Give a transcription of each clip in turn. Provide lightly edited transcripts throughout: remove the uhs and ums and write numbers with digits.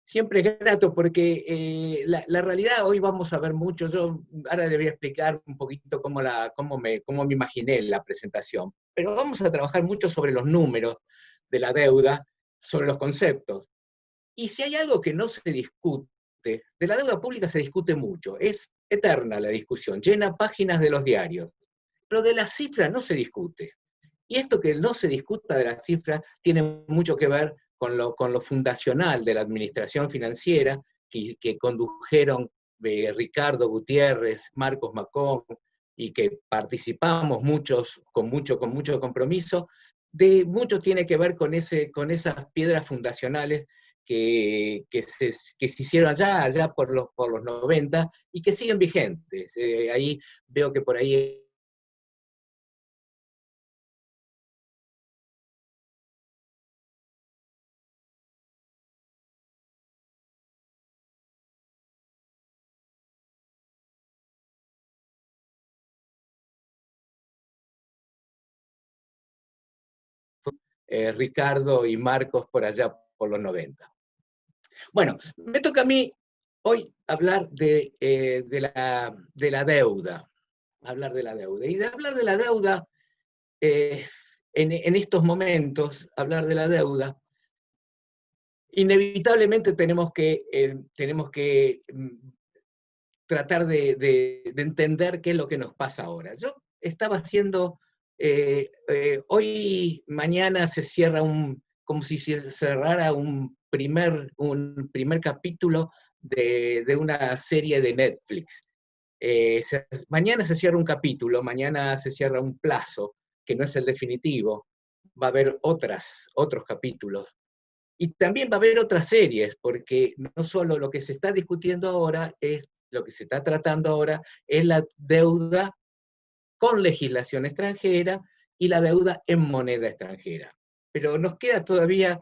Siempre es grato porque la realidad hoy vamos a ver mucho. Yo ahora le voy a explicar un poquito cómo me imaginé la presentación, pero vamos a trabajar mucho sobre los números de la deuda, sobre los conceptos. Y si hay algo que no se discute, de la deuda pública se discute mucho, es eterna la discusión, llena páginas de los diarios, pero de las cifras no se discute. Y esto que no se discuta de las cifras tiene mucho que ver con lo fundacional de la administración financiera que condujeron Ricardo Gutiérrez, Marcos Macón, y que participamos muchos con mucho compromiso. Mucho tiene que ver con esas piedras fundacionales que se hicieron allá por los 90 y que siguen vigentes. Ahí veo que por ahí Ricardo y Marcos por allá por los 90. Bueno, me toca a mí hoy hablar de la deuda, hablar de la deuda. Y de hablar de la deuda, eh, en estos momentos, hablar de la deuda, inevitablemente tenemos que tratar de entender qué es lo que nos pasa ahora. Yo estaba haciendo, hoy, mañana se cierra como si se cerrara un primer capítulo de una serie de Netflix. Mañana se cierra un capítulo, mañana se cierra un plazo, que no es el definitivo, va a haber otros capítulos. Y también va a haber otras series, porque no solo lo que se está discutiendo ahora es, lo que se está tratando ahora es la deuda con legislación extranjera y la deuda en moneda extranjera. Pero nos queda todavía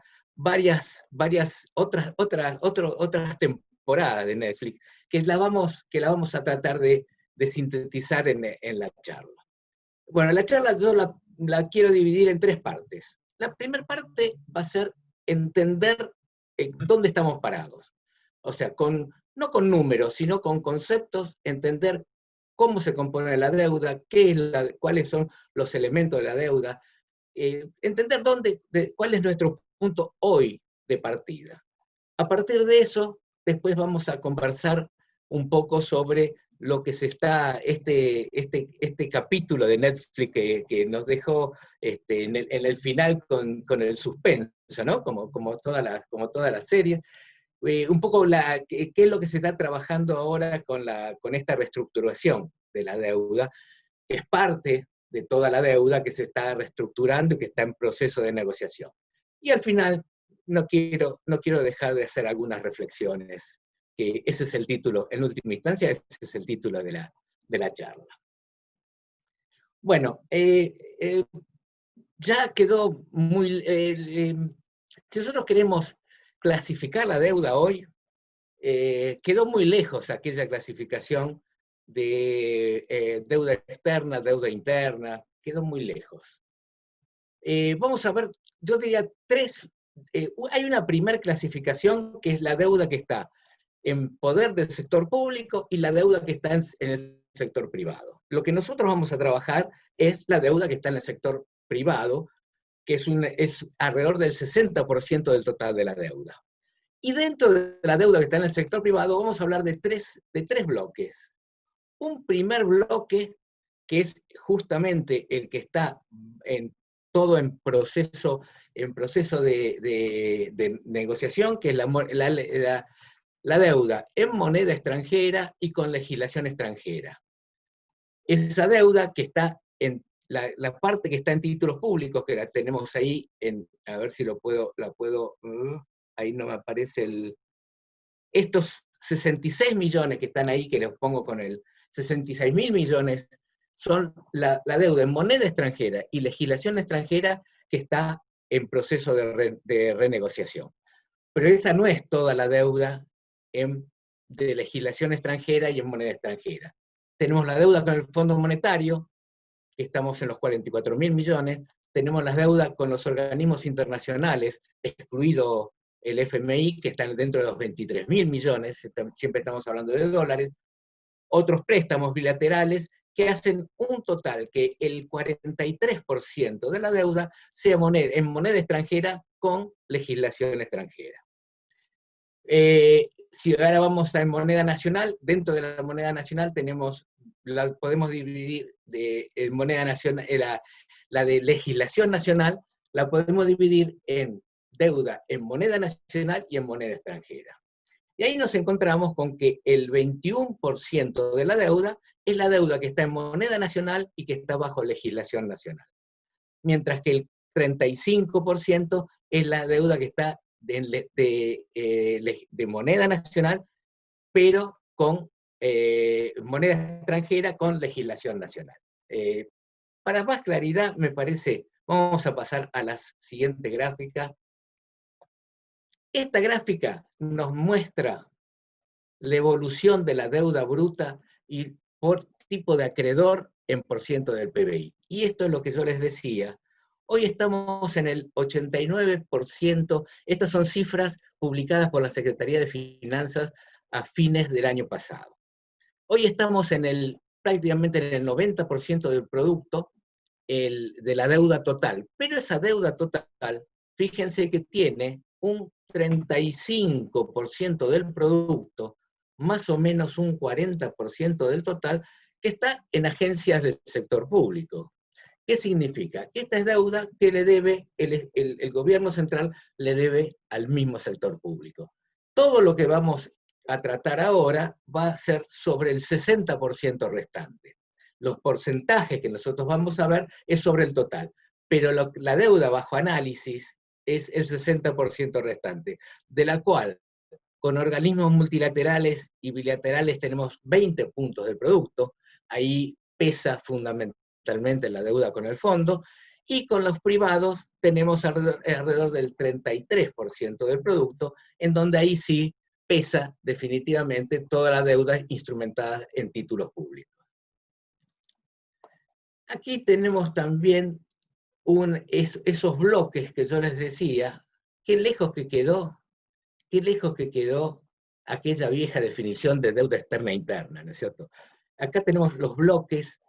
otras temporadas de Netflix que la vamos a tratar de sintetizar en la charla. Bueno, la charla yo la quiero dividir en tres partes. La primera parte va a ser entender dónde estamos parados. O sea, no con números, sino con conceptos, entender cómo se compone la deuda, cuáles son los elementos de la deuda, entender cuál es nuestro punto hoy de partida. A partir de eso, después vamos a conversar un poco sobre lo que este capítulo de Netflix que nos dejó en el final con el suspenso, ¿no? Como toda la serie. Un poco qué es lo que se está trabajando ahora con esta reestructuración de la deuda, que es parte de toda la deuda que se está reestructurando y que está en proceso de negociación. Y al final, no quiero dejar de hacer algunas reflexiones, que ese es el título, en última instancia, ese es el título de la charla. Bueno, ya quedó muy... si nosotros queremos clasificar la deuda hoy, quedó muy lejos aquella clasificación de deuda externa, deuda interna, quedó muy lejos. Vamos a ver, yo diría hay una primera clasificación que es la deuda que está en poder del sector público y la deuda que está en el sector privado. Lo que nosotros vamos a trabajar es la deuda que está en el sector privado, que es alrededor del 60% del total de la deuda. Y dentro de la deuda que está en el sector privado vamos a hablar de tres bloques. Un primer bloque que es justamente el que está todo en proceso de negociación, que es la deuda en moneda extranjera y con legislación extranjera. Esa deuda que está en la parte que está en títulos públicos, que la tenemos ahí, a ver si ahí no me aparece estos 66 millones que están ahí, que los pongo con 66.000 millones, son la deuda en moneda extranjera y legislación extranjera que está en proceso de renegociación. Pero esa no es toda la deuda de legislación extranjera y en moneda extranjera. Tenemos la deuda con el Fondo Monetario, que estamos en los 44.000 millones, tenemos las deudas con los organismos internacionales, excluido el FMI, que está dentro de los 23.000 millones, siempre estamos hablando de dólares, otros préstamos bilaterales que hacen un total que el 43% de la deuda sea en moneda extranjera con legislación extranjera. Si ahora vamos a en moneda nacional, dentro de la moneda nacional podemos dividir en moneda nacional, la de legislación nacional, la podemos dividir en deuda en moneda nacional y en moneda extranjera. Y ahí nos encontramos con que el 21% de la deuda es la deuda que está en moneda nacional y que está bajo legislación nacional. Mientras que el 35% es la deuda que está de moneda nacional, pero con moneda extranjera con legislación nacional. Para más claridad, me parece, vamos a pasar a la siguiente gráfica. Esta gráfica nos muestra la evolución de la deuda bruta y por tipo de acreedor en % del PBI. Y esto es lo que yo les decía. Hoy estamos en el 89%, estas son cifras publicadas por la Secretaría de Finanzas a fines del año pasado. Hoy estamos prácticamente en el 90% del producto de la deuda total, pero esa deuda total, fíjense que tiene un 35% del producto, más o menos un 40% del total, que está en agencias del sector público. ¿Qué significa? Que esta es deuda que le debe, el gobierno central le debe al mismo sector público. Todo lo que vamos a tratar ahora va a ser sobre el 60% restante. Los porcentajes que nosotros vamos a ver es sobre el total, pero la deuda bajo análisis es el 60% restante, de la cual con organismos multilaterales y bilaterales tenemos 20 puntos del producto, ahí pesa fundamentalmente la deuda con el fondo, y con los privados tenemos alrededor del 33% del producto, en donde ahí sí pesa definitivamente toda la deuda instrumentada en títulos públicos. Aquí tenemos también esos bloques que yo les decía, qué lejos que quedó aquella vieja definición de deuda externa e interna, ¿no es cierto? Acá tenemos los bloques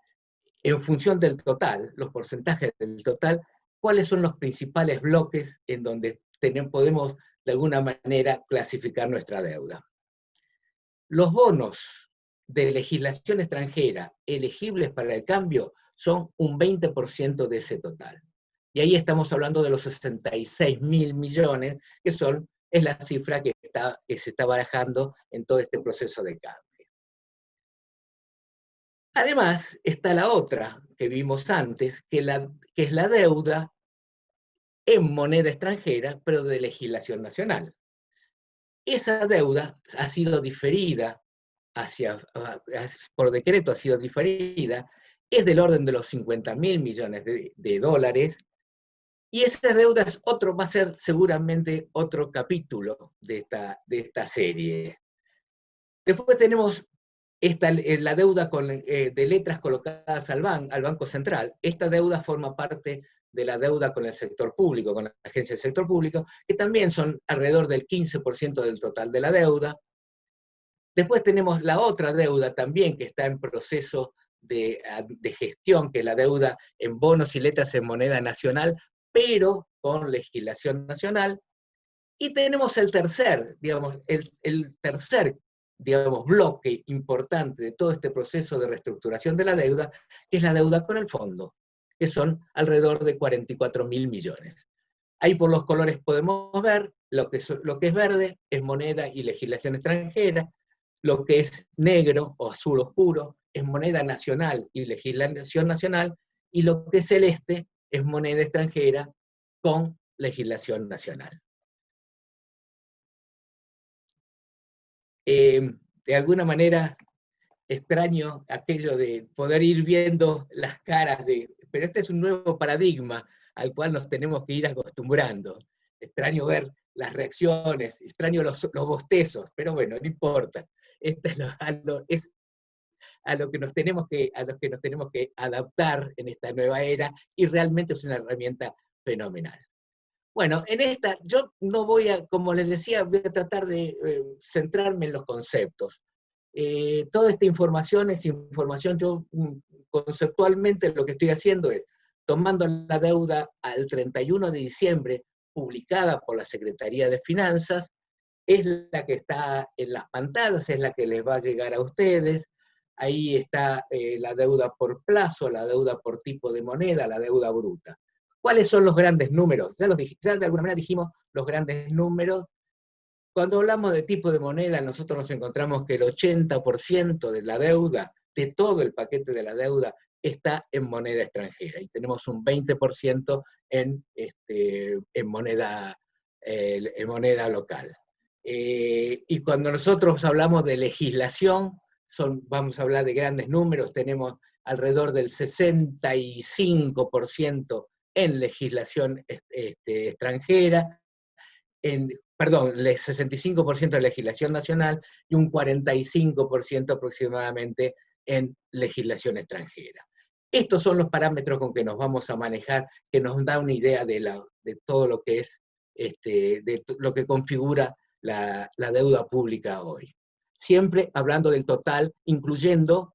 en función del total, los porcentajes del total, cuáles son los principales bloques en donde podemos de alguna manera clasificar nuestra deuda. Los bonos de legislación extranjera elegibles para el cambio son un 20% de ese total. Y ahí estamos hablando de los 66.000 millones, que es la cifra que se está barajando en todo este proceso de cambio. Además, está la otra que vimos antes, que es la deuda en moneda extranjera, pero de legislación nacional. Esa deuda ha sido diferida por decreto, ha sido diferida, es del orden de los 50.000 millones de dólares, y esa deuda va a ser seguramente otro capítulo de esta serie. Después tenemos la deuda de letras colocadas al Banco Central. Esta deuda forma parte de la deuda con el sector público, con la agencia del sector público, que también son alrededor del 15% del total de la deuda. Después tenemos la otra deuda también que está en proceso de gestión, que es la deuda en bonos y letras en moneda nacional, pero con legislación nacional. Y tenemos el tercer bloque importante de todo este proceso de reestructuración de la deuda, que es la deuda con el fondo, que son alrededor de 44.000 millones. Ahí por los colores podemos ver lo que es verde es moneda y legislación extranjera, lo que es negro o azul oscuro es moneda nacional y legislación nacional, y lo que es celeste es moneda extranjera con legislación nacional. De alguna manera extraño aquello de poder ir viendo las caras pero este es un nuevo paradigma al cual nos tenemos que ir acostumbrando. Extraño ver las reacciones, extraño los bostezos, pero bueno, no importa. Esto es a lo que nos tenemos que adaptar en esta nueva era, y realmente es una herramienta fenomenal. Bueno, en esta, yo no voy a, como les decía, voy a tratar de centrarme en los conceptos. Toda esta información es información, yo conceptualmente lo que estoy haciendo es, tomando la deuda al 31 de diciembre, publicada por la Secretaría de Finanzas, es la que está en las pantallas, es la que les va a llegar a ustedes. Ahí está la deuda por plazo, la deuda por tipo de moneda, la deuda bruta. ¿Cuáles son los grandes números? Ya de alguna manera dijimos los grandes números. Cuando hablamos de tipo de moneda, nosotros nos encontramos que el 80% de la deuda, de todo el paquete de la deuda, está en moneda extranjera, y tenemos un 20% en moneda local. Y cuando nosotros hablamos de legislación, vamos a hablar de grandes números, tenemos alrededor del 65% en legislación extranjera, perdón, el 65% de legislación nacional y un 45% aproximadamente en legislación extranjera. Estos son los parámetros con que nos vamos a manejar, que nos da una idea de todo lo que es, de lo que configura la deuda pública hoy. Siempre hablando del total, incluyendo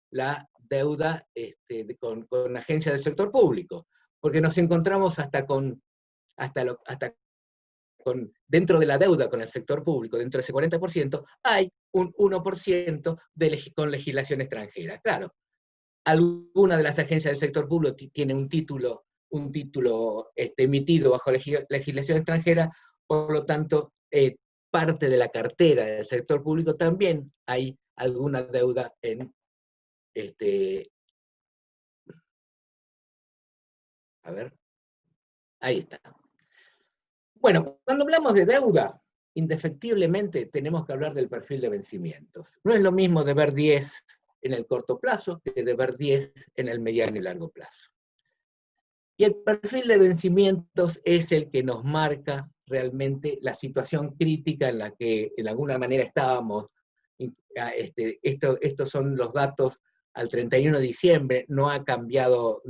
la deuda con agencias del sector público, porque nos encontramos hasta dentro de la deuda con el sector público, dentro de ese 40%, hay un 1% con legislación extranjera. Claro, alguna de las agencias del sector público tiene un título emitido bajo legislación extranjera, por lo tanto, parte de la cartera del sector público también hay alguna deuda en a ver, ahí está. Bueno, cuando hablamos de deuda, indefectiblemente tenemos que hablar del perfil de vencimientos. No es lo mismo deber 10 en el corto plazo que deber 10 en el mediano y largo plazo. Y el perfil de vencimientos es el que nos marca realmente la situación crítica en la que de alguna manera estábamos. Estos son los datos al 31 de diciembre, no ha cambiado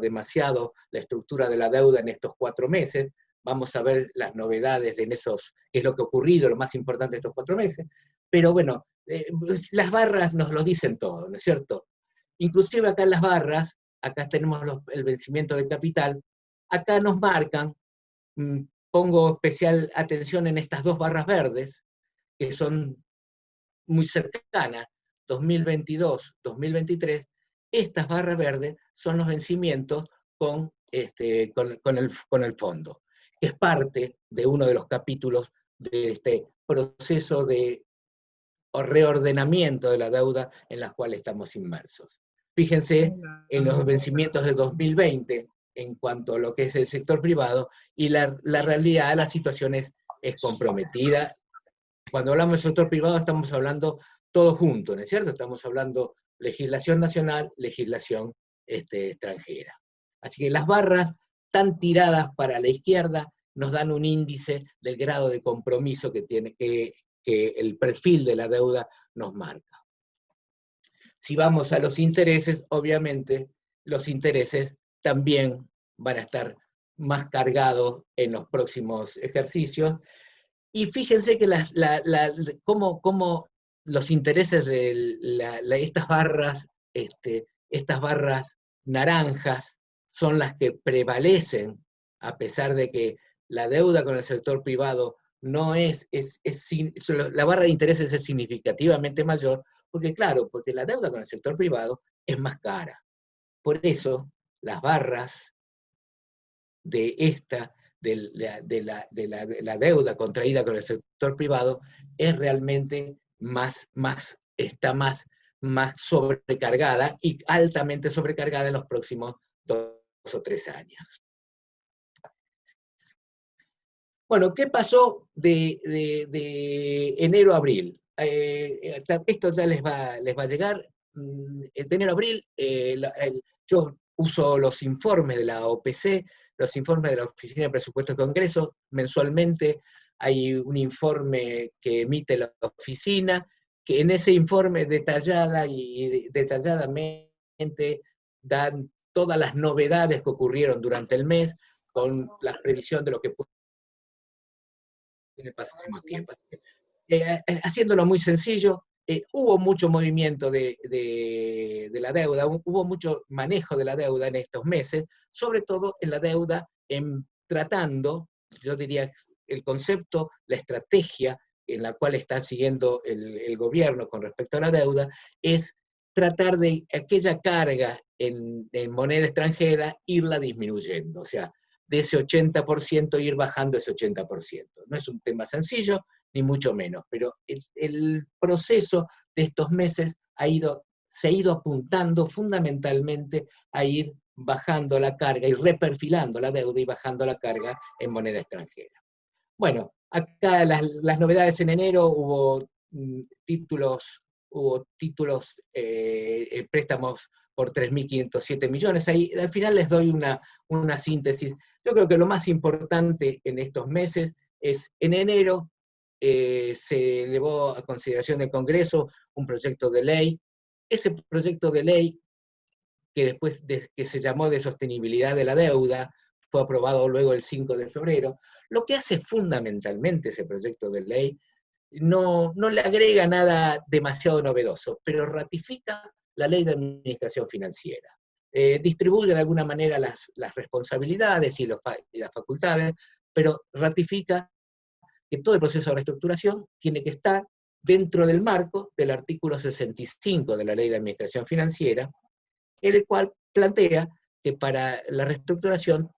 demasiado la estructura de la deuda en estos 4 meses. Vamos a ver las novedades en esos, qué es lo que ha ocurrido, lo más importante de estos 4 meses. Pero bueno, las barras nos lo dicen todo, ¿no es cierto? Inclusive acá en las barras, acá tenemos el vencimiento de capital, acá nos marcan, pongo especial atención en estas 2 barras verdes, que son muy cercanas, 2022, 2023, estas barras verdes son los vencimientos con el fondo, que es parte de uno de los capítulos de este proceso de reordenamiento de la deuda en la cual estamos inmersos. Fíjense en los vencimientos de 2020 en cuanto a lo que es el sector privado, y la realidad, la situación es comprometida. Cuando hablamos del sector privado estamos hablando todo junto, ¿no es cierto? Estamos hablando legislación nacional, legislación extranjera. Así que las barras tan tiradas para la izquierda nos dan un índice del grado de compromiso que el perfil de la deuda nos marca. Si vamos a los intereses, obviamente los intereses también van a estar más cargados en los próximos ejercicios. Y fíjense que cómo los intereses de estas barras naranjas son las que prevalecen, a pesar de que la deuda con el sector privado no la barra de intereses es significativamente mayor, porque la deuda con el sector privado es más cara. Por eso, las barras de la deuda contraída con el sector privado es realmente está más sobrecargada y altamente sobrecargada en los próximos 2 o 3 años. Bueno, ¿qué pasó de enero a abril? Esto ya les va a llegar. De enero a abril, yo uso los informes de la OPC, los informes de la Oficina de Presupuestos de Congreso. Mensualmente hay un informe que emite la oficina, que en ese informe detalladamente dan todas las novedades que ocurrieron durante el mes. con la previsión de lo que puede pasar en más tiempo. Haciéndolo muy sencillo, hubo mucho movimiento de la deuda, hubo mucho manejo de la deuda en estos meses, sobre todo en la deuda, tratando, yo diría, el concepto, la estrategia en la cual está siguiendo el gobierno con respecto a la deuda, es tratar de aquella carga en moneda extranjera, irla disminuyendo, o sea, de ese 80% ir bajando ese 80%. No es un tema sencillo, ni mucho menos, pero el proceso de estos meses se ha ido apuntando fundamentalmente a ir bajando la carga y reperfilando la deuda y bajando la carga en moneda extranjera. Bueno, acá las novedades en enero hubo títulos, préstamos por 3.507 millones. Ahí al final les doy una síntesis. Yo creo que lo más importante en estos meses es, en enero se elevó a consideración del Congreso un proyecto de ley. Ese proyecto de ley, que después que se llamó de sostenibilidad de la deuda, fue aprobado luego el 5 de febrero. Lo que hace fundamentalmente ese proyecto de ley no le agrega nada demasiado novedoso, pero ratifica la ley de administración financiera. Distribuye de alguna manera las responsabilidades y las facultades, pero ratifica que todo el proceso de reestructuración tiene que estar dentro del marco del artículo 65 de la ley de administración financiera, en el cual plantea que para la reestructuración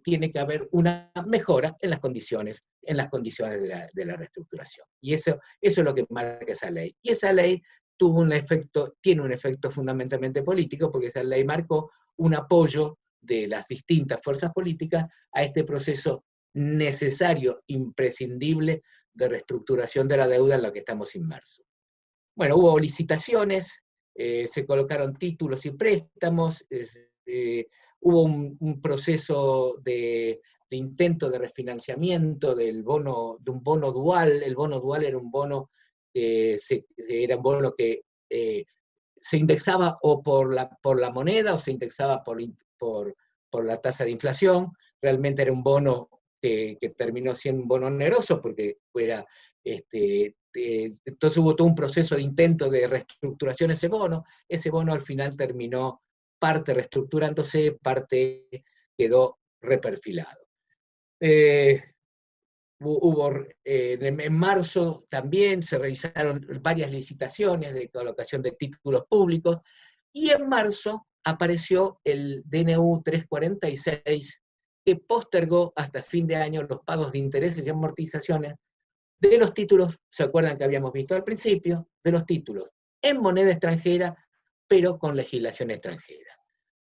tiene que haber una mejora en las condiciones de la reestructuración. Y eso es lo que marca esa ley. Y esa ley tiene un efecto fundamentalmente político, porque esa ley marcó un apoyo de las distintas fuerzas políticas a este proceso necesario, imprescindible, de reestructuración de la deuda en la que estamos inmersos. Bueno, hubo licitaciones, se colocaron títulos y préstamos, hubo un proceso de intento de refinanciamiento de un bono dual. El bono dual era un bono que se indexaba o por la moneda o se indexaba por la tasa de inflación. Realmente era un bono que terminó siendo un bono oneroso porque era entonces hubo todo un proceso de intento de reestructuración de ese bono al final terminó parte reestructurándose, parte quedó reperfilado. En marzo también se realizaron varias licitaciones de colocación de títulos públicos, y en marzo apareció el DNU 346, que postergó hasta fin de año los pagos de intereses y amortizaciones de los títulos, ¿se acuerdan que habíamos visto al principio? De los títulos en moneda extranjera, pero con legislación extranjera.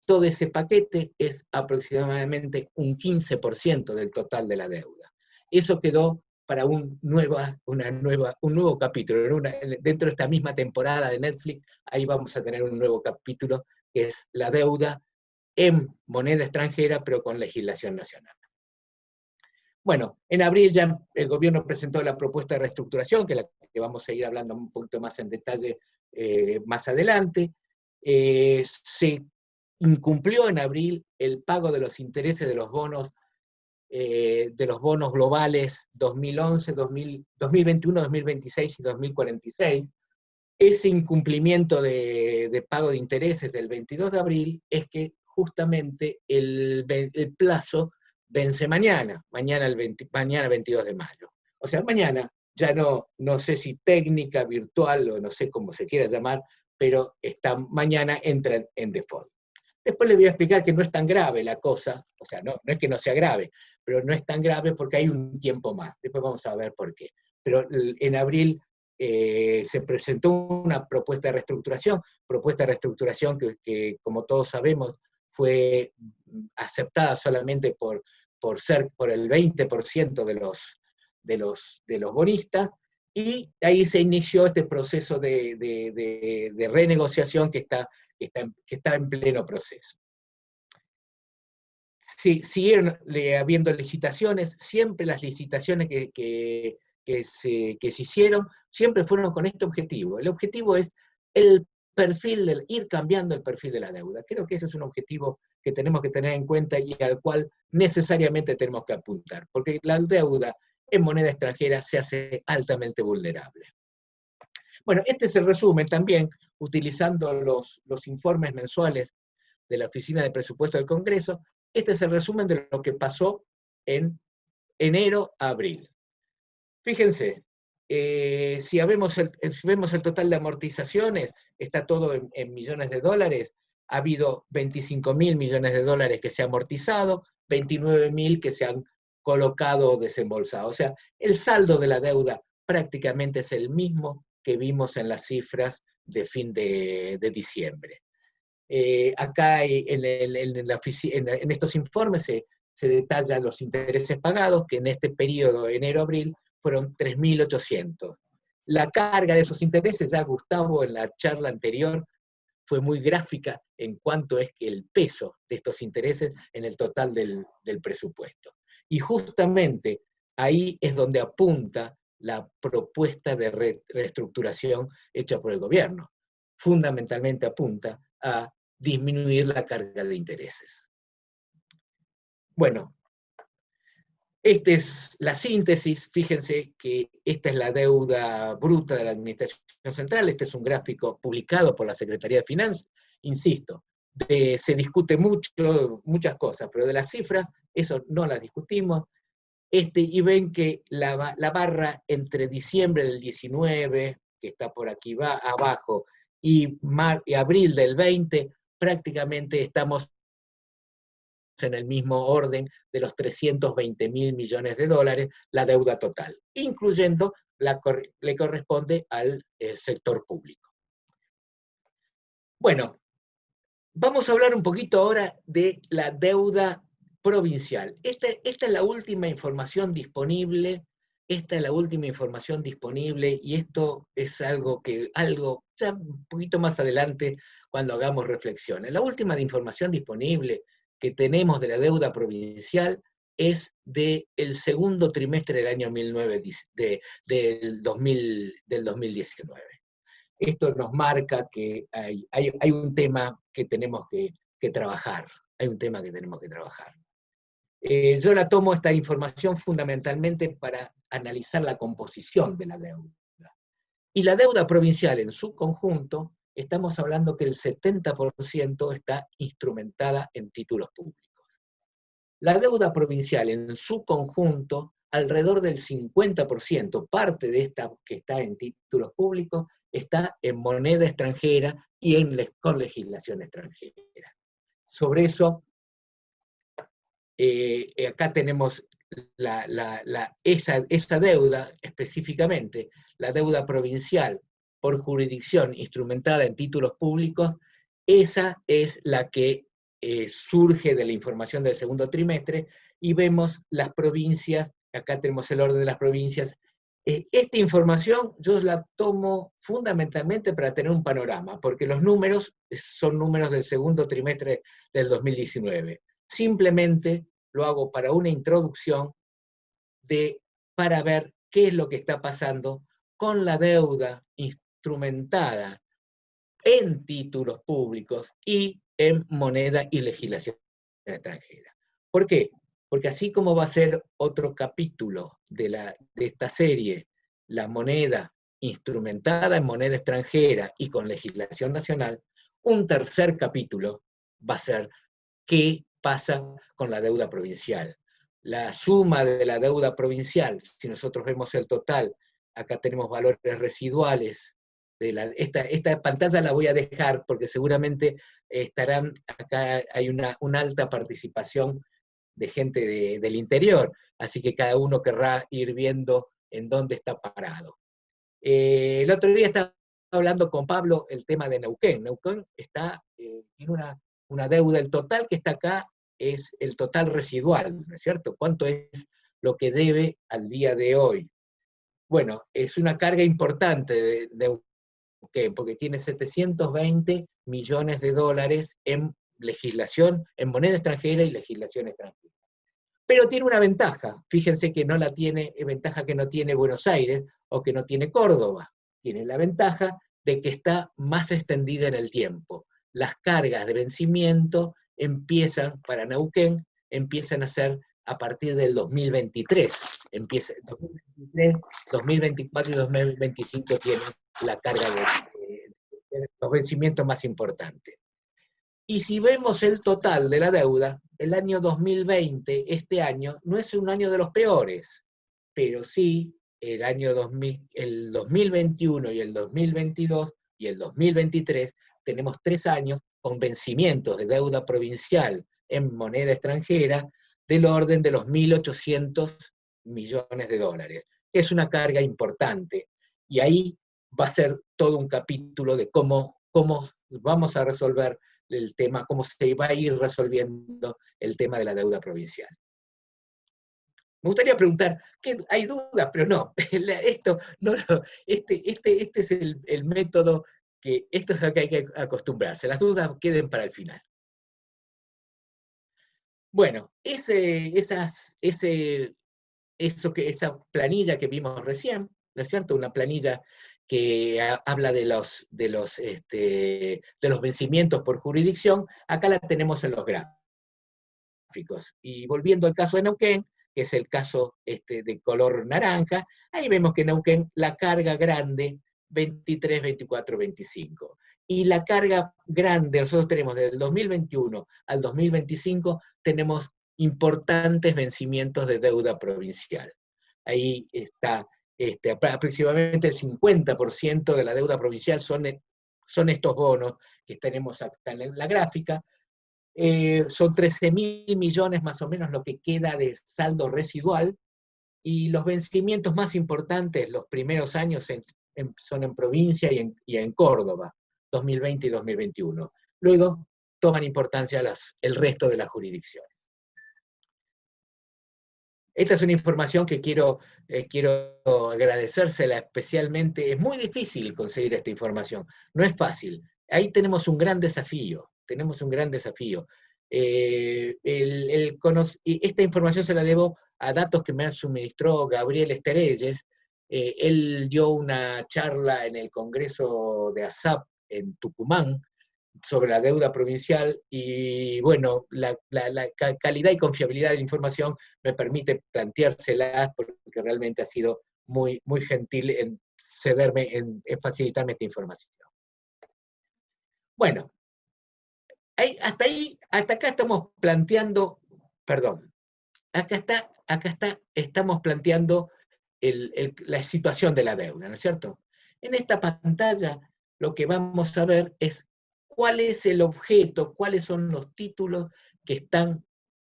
Todo ese paquete es aproximadamente un 15% del total de la deuda. Eso quedó para un nuevo capítulo. Dentro de esta misma temporada de Netflix, ahí vamos a tener un nuevo capítulo, que es la deuda en moneda extranjera, pero con legislación nacional. Bueno, en abril ya el gobierno presentó la propuesta de reestructuración, que vamos a seguir hablando un poquito más en detalle más adelante. Se incumplió en abril el pago de los intereses de los bonos globales 2011, 2021, 2026 y 2046. Ese incumplimiento de pago de intereses del 22 de abril es que justamente el plazo vence mañana 22 de mayo. O sea, mañana, ya no sé si técnica, virtual, o no sé cómo se quiera llamar, pero mañana entra en default. Después les voy a explicar que no es tan grave la cosa, o sea, no es que no sea grave, pero no es tan grave porque hay un tiempo más. Después vamos a ver por qué. Pero en abril se presentó una propuesta de reestructuración que, como todos sabemos, fue aceptada solamente por el 20% de los bonistas, y ahí se inició este proceso de renegociación que está en pleno proceso. Sí, siguieron habiendo licitaciones, siempre las licitaciones que se hicieron, siempre fueron con este objetivo. El objetivo es el ir cambiando el perfil de la deuda. Creo que ese es un objetivo que tenemos que tener en cuenta y al cual necesariamente tenemos que apuntar, porque la deuda en moneda extranjera se hace altamente vulnerable. Bueno, este es el resumen también, utilizando los informes mensuales de la Oficina de Presupuesto del Congreso. Este es el resumen de lo que pasó en enero a abril. Fíjense, si vemos el total de amortizaciones, está todo en millones de dólares. Ha habido 25.000 millones de dólares que se han amortizado, 29.000 que se han colocado o desembolsado. O sea, el saldo de la deuda prácticamente es el mismo que vimos en las cifras de fin de diciembre. Acá en estos informes se detallan los intereses pagados, que en este periodo, enero-abril, fueron 3.800. La carga de esos intereses, ya Gustavo en la charla anterior fue muy gráfica en cuanto es que el peso de estos intereses en el total del presupuesto. Y justamente ahí es donde apunta la propuesta de reestructuración hecha por el gobierno. Fundamentalmente apunta a disminuir la carga de intereses. Bueno, esta es la síntesis. Fíjense que esta es la deuda bruta de la Administración Central. Este es un gráfico publicado por la Secretaría de Finanzas. Insisto, se discute muchas cosas, pero de las cifras, eso no las discutimos. Y ven que la barra entre diciembre del 19, que está por aquí abajo, y abril del 20, prácticamente estamos en el mismo orden de los 320.000 millones de dólares, la deuda total, incluyendo le corresponde al sector público. Bueno, vamos a hablar un poquito ahora de la deuda provincial. Esta es la última información disponible, y esto es algo ya un poquito más adelante, cuando hagamos reflexiones. La última información disponible que tenemos de la deuda provincial es del segundo trimestre del año del 2019. Esto nos marca que hay un tema que tenemos que trabajar. Yo la tomo esta información fundamentalmente para analizar la composición de la deuda. Y la deuda provincial en su conjunto, estamos hablando que el 70% está instrumentada en títulos públicos. La deuda provincial en su conjunto, alrededor del 50%, parte de esta que está en títulos públicos, está en moneda extranjera y con legislación extranjera. Sobre eso, acá tenemos esa deuda específicamente, la deuda provincial por jurisdicción instrumentada en títulos públicos. Esa es la que surge de la información del segundo trimestre, y vemos las provincias. Acá tenemos el orden de las provincias. Esta información yo la tomo fundamentalmente para tener un panorama, porque los números son números del segundo trimestre del 2019. Simplemente lo hago para una introducción para ver qué es lo que está pasando con la deuda instrumentada en títulos públicos y en moneda y legislación extranjera. ¿Por qué? Porque así como va a ser otro capítulo de esta serie, la moneda instrumentada en moneda extranjera y con legislación nacional, un tercer capítulo va a ser qué pasa con la deuda provincial. La suma de la deuda provincial, si nosotros vemos el total, acá tenemos valores residuales. Esta pantalla la voy a dejar porque seguramente acá hay una alta participación de gente del interior, así que cada uno querrá ir viendo en dónde está parado. El otro día estaba hablando con Pablo el tema de Neuquén. Neuquén tiene una deuda, el total que está acá es el total residual, ¿no es cierto? ¿Cuánto es lo que debe al día de hoy? Bueno, es una carga importante de Neuquén, porque tiene 720 millones de dólares en legislación, en moneda extranjera y legislación extranjera. Pero tiene una ventaja, fíjense que ventaja que no tiene Buenos Aires o que no tiene Córdoba. Tiene la ventaja de que está más extendida en el tiempo. Las cargas de vencimiento empiezan, para Neuquén, empiezan a ser a partir del 2023. Empieza 2023, 2024 y 2025 tienen la carga de los vencimientos más importantes. Y si vemos el total de la deuda, el año 2020, este año, no es un año de los peores, pero sí el 2021 y el 2022 y el 2023 tenemos 3 años con vencimientos de deuda provincial en moneda extranjera del orden de los 1.800 millones de dólares. Es una carga importante. Y ahí va a ser todo un capítulo de cómo vamos a resolver el tema, cómo se va a ir resolviendo el tema de la deuda provincial. Me gustaría preguntar, ¿qué, hay dudas? Pero no, esto, no, este es el método, esto es lo que hay que acostumbrarse, las dudas queden para el final. Bueno, esa planilla que vimos recién, ¿no es cierto? Una planilla que habla de los vencimientos por jurisdicción, acá la tenemos en los gráficos. Y volviendo al caso de Neuquén, que es el caso de color naranja, ahí vemos que Neuquén, la carga grande, 23, 24, 25. Y la carga grande, nosotros tenemos desde el 2021 al 2025, tenemos importantes vencimientos de deuda provincial. Ahí está, aproximadamente el 50% de la deuda provincial son estos bonos que tenemos acá en la gráfica. Son 13.000 millones más o menos lo que queda de saldo residual, y los vencimientos más importantes, los primeros años, son en provincia y en Córdoba, 2020 y 2021. Luego toman importancia el resto de las jurisdicciones. Esta es una información que quiero agradecérsela especialmente. Es muy difícil conseguir esta información, no es fácil. Ahí tenemos un gran desafío, Esta información se la debo a datos que me suministró Gabriel Esterelles. Él dio una charla en el Congreso de ASAP en Tucumán sobre la deuda provincial, y bueno, la calidad y confiabilidad de la información me permite planteárselas, porque realmente ha sido muy, muy gentil en cederme, en facilitarme esta información. Bueno, hasta acá estamos planteando, perdón, estamos planteando la situación de la deuda, ¿no es cierto? En esta pantalla lo que vamos a ver es cuál es el objeto, cuáles son los títulos que están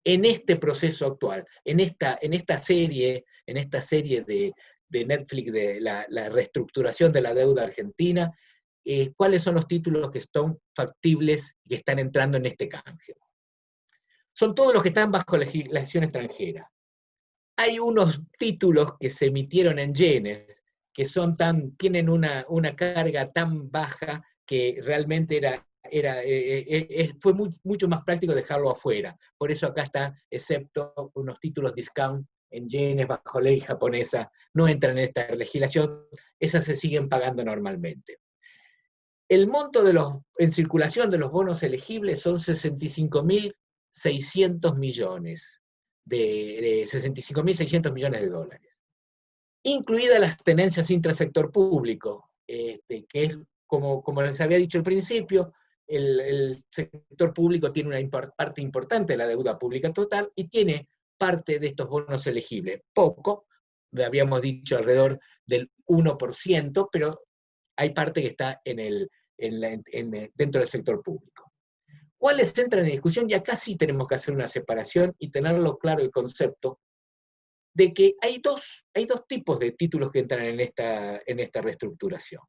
en este proceso actual, en esta serie de Netflix, de la reestructuración de la deuda argentina, cuáles son los títulos que son factibles y que están entrando en este canje. Son todos los que están bajo legislación extranjera. Hay unos títulos que se emitieron en yenes, que tienen una carga tan baja que realmente fue mucho más práctico dejarlo afuera. Por eso acá está, excepto unos títulos discount en yenes bajo ley japonesa, no entran en esta legislación, esas se siguen pagando normalmente. El monto en circulación de los bonos elegibles son 65.600 millones, de 65.600 millones de dólares, incluidas las tenencias intrasector público, que es, como les había dicho al principio, el sector público tiene una parte importante de la deuda pública total y tiene parte de estos bonos elegibles. Poco, habíamos dicho alrededor del 1%, pero hay parte que está dentro del sector público. ¿Cuáles entran en discusión? Y acá sí tenemos que hacer una separación y tenerlo claro el concepto de que hay dos tipos de títulos que entran en esta reestructuración.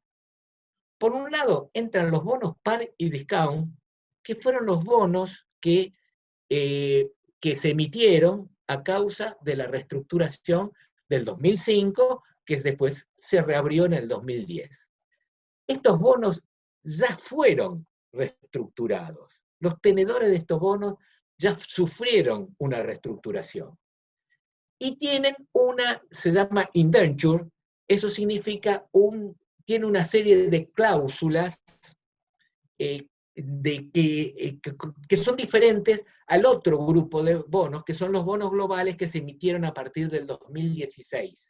Por un lado, entran los bonos par y discount, que fueron los bonos que se emitieron a causa de la reestructuración del 2005, que después se reabrió en el 2010. Estos bonos ya fueron reestructurados. Los tenedores de estos bonos ya sufrieron una reestructuración. Y tienen se llama indenture, eso significa un tiene una serie de cláusulas que son diferentes al otro grupo de bonos, que son los bonos globales que se emitieron a partir del 2016.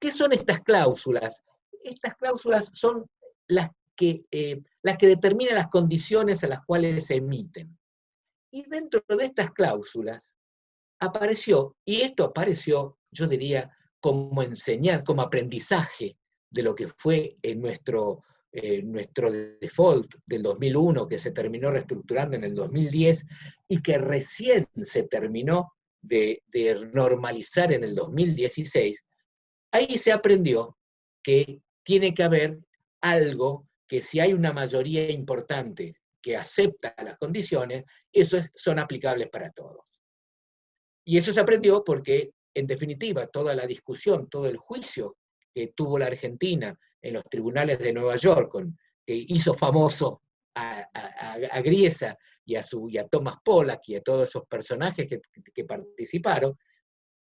¿Qué son estas cláusulas? Estas cláusulas son las que determinan las condiciones a las cuales se emiten. Y dentro de estas cláusulas apareció, y esto apareció, yo diría, como enseñanza, como aprendizaje de lo que fue nuestro default del 2001, que se terminó reestructurando en el 2010, y que recién se terminó de normalizar en el 2016, ahí se aprendió que tiene que haber algo que si hay una mayoría importante que acepta las condiciones, son aplicables para todos. Y eso se aprendió porque, en definitiva, toda la discusión, todo el juicio que tuvo la Argentina en los tribunales de Nueva York, que hizo famoso a Griesa y a Thomas Pollack y a todos esos personajes que participaron,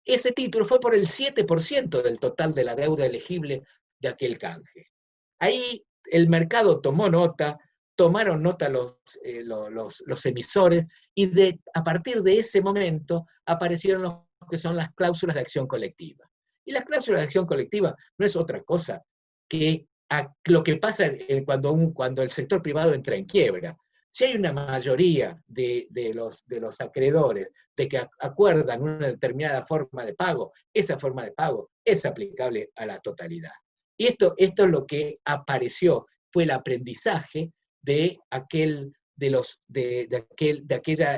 ese título fue por el 7% del total de la deuda elegible de aquel canje. Ahí el mercado tomó nota, tomaron nota los emisores, y a partir de ese momento aparecieron lo que son las cláusulas de acción colectiva. Y las cláusulas de acción colectiva no es otra cosa que lo que pasa cuando el sector privado entra en quiebra. Si hay una mayoría de los acreedores de que acuerdan una determinada forma de pago, esa forma de pago es aplicable a la totalidad. Y esto es lo que apareció, fue el aprendizaje de aquella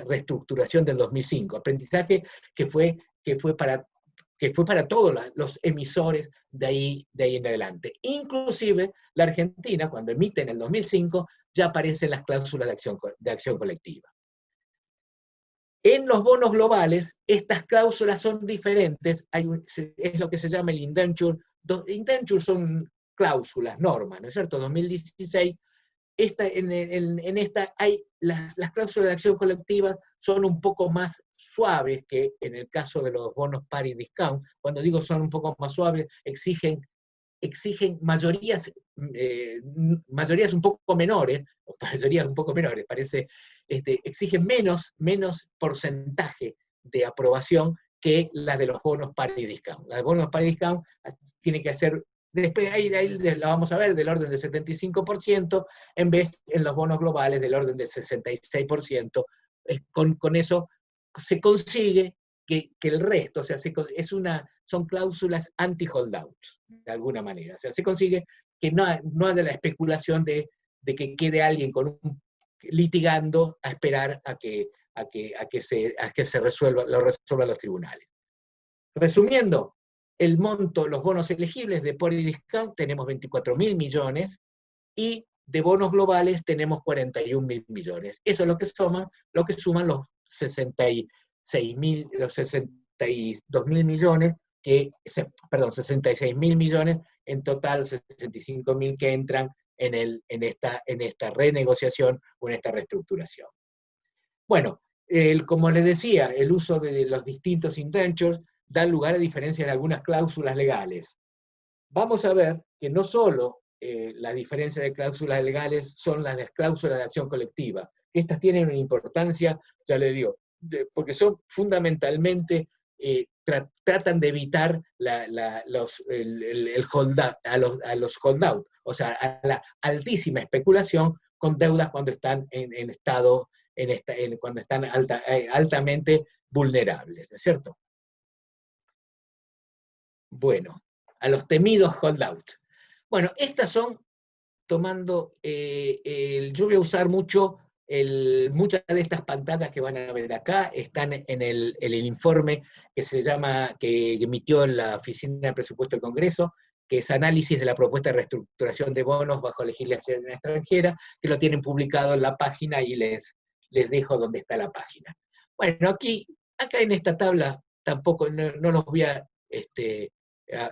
reestructuración del 2005, aprendizaje que fue para todos los emisores de ahí en adelante. Inclusive la Argentina, cuando emite en el 2005, ya aparecen las cláusulas de acción colectiva. En los bonos globales, estas cláusulas son diferentes, es lo que se llama el indenture. Indentures son cláusulas, normas, ¿no es cierto? 2016, en esta hay las cláusulas de acción colectiva son un poco más suaves que en el caso de los bonos par y discount. Cuando digo son un poco más suaves, exigen mayorías un poco menores, exigen menos porcentaje de aprobación que las de los bonos par y discount. Las de bonos par y discount tiene que hacer, después ahí la vamos a ver, del orden del 75%, en los bonos globales del orden del 66%. Con eso se consigue que el resto, o sea, son cláusulas anti-holdout, de alguna manera. O sea, se consigue que no haya la especulación de que quede alguien litigando a esperar a que se lo resuelvan los tribunales. Resumiendo, el monto, los bonos elegibles de por y discount tenemos 24.000 millones, y de bonos globales tenemos 41.000 millones. Eso es lo que suman los 62.000 millones, 66.000 millones, en total 65.000 que entran en esta renegociación o en esta reestructuración. Bueno, como les decía, el uso de los distintos indentures da lugar a diferencias de algunas cláusulas legales. Vamos a ver que no solo la diferencia de cláusulas legales son las de cláusulas de acción colectiva. Estas tienen una importancia, ya le digo, porque son fundamentalmente, tratan de evitar el holdout, a los holdout, o sea, a la altísima especulación con deudas cuando están cuando están altamente vulnerables, ¿no es cierto? Bueno, a los temidos holdout. Bueno, estas son tomando, yo voy a usar muchas de estas pantallas que van a ver acá, están en el informe que emitió la Oficina de Presupuesto del Congreso, que es Análisis de la Propuesta de Reestructuración de Bonos bajo legislación extranjera, que lo tienen publicado en la página, y les dejo donde está la página. Bueno, acá en esta tabla tampoco no los voy a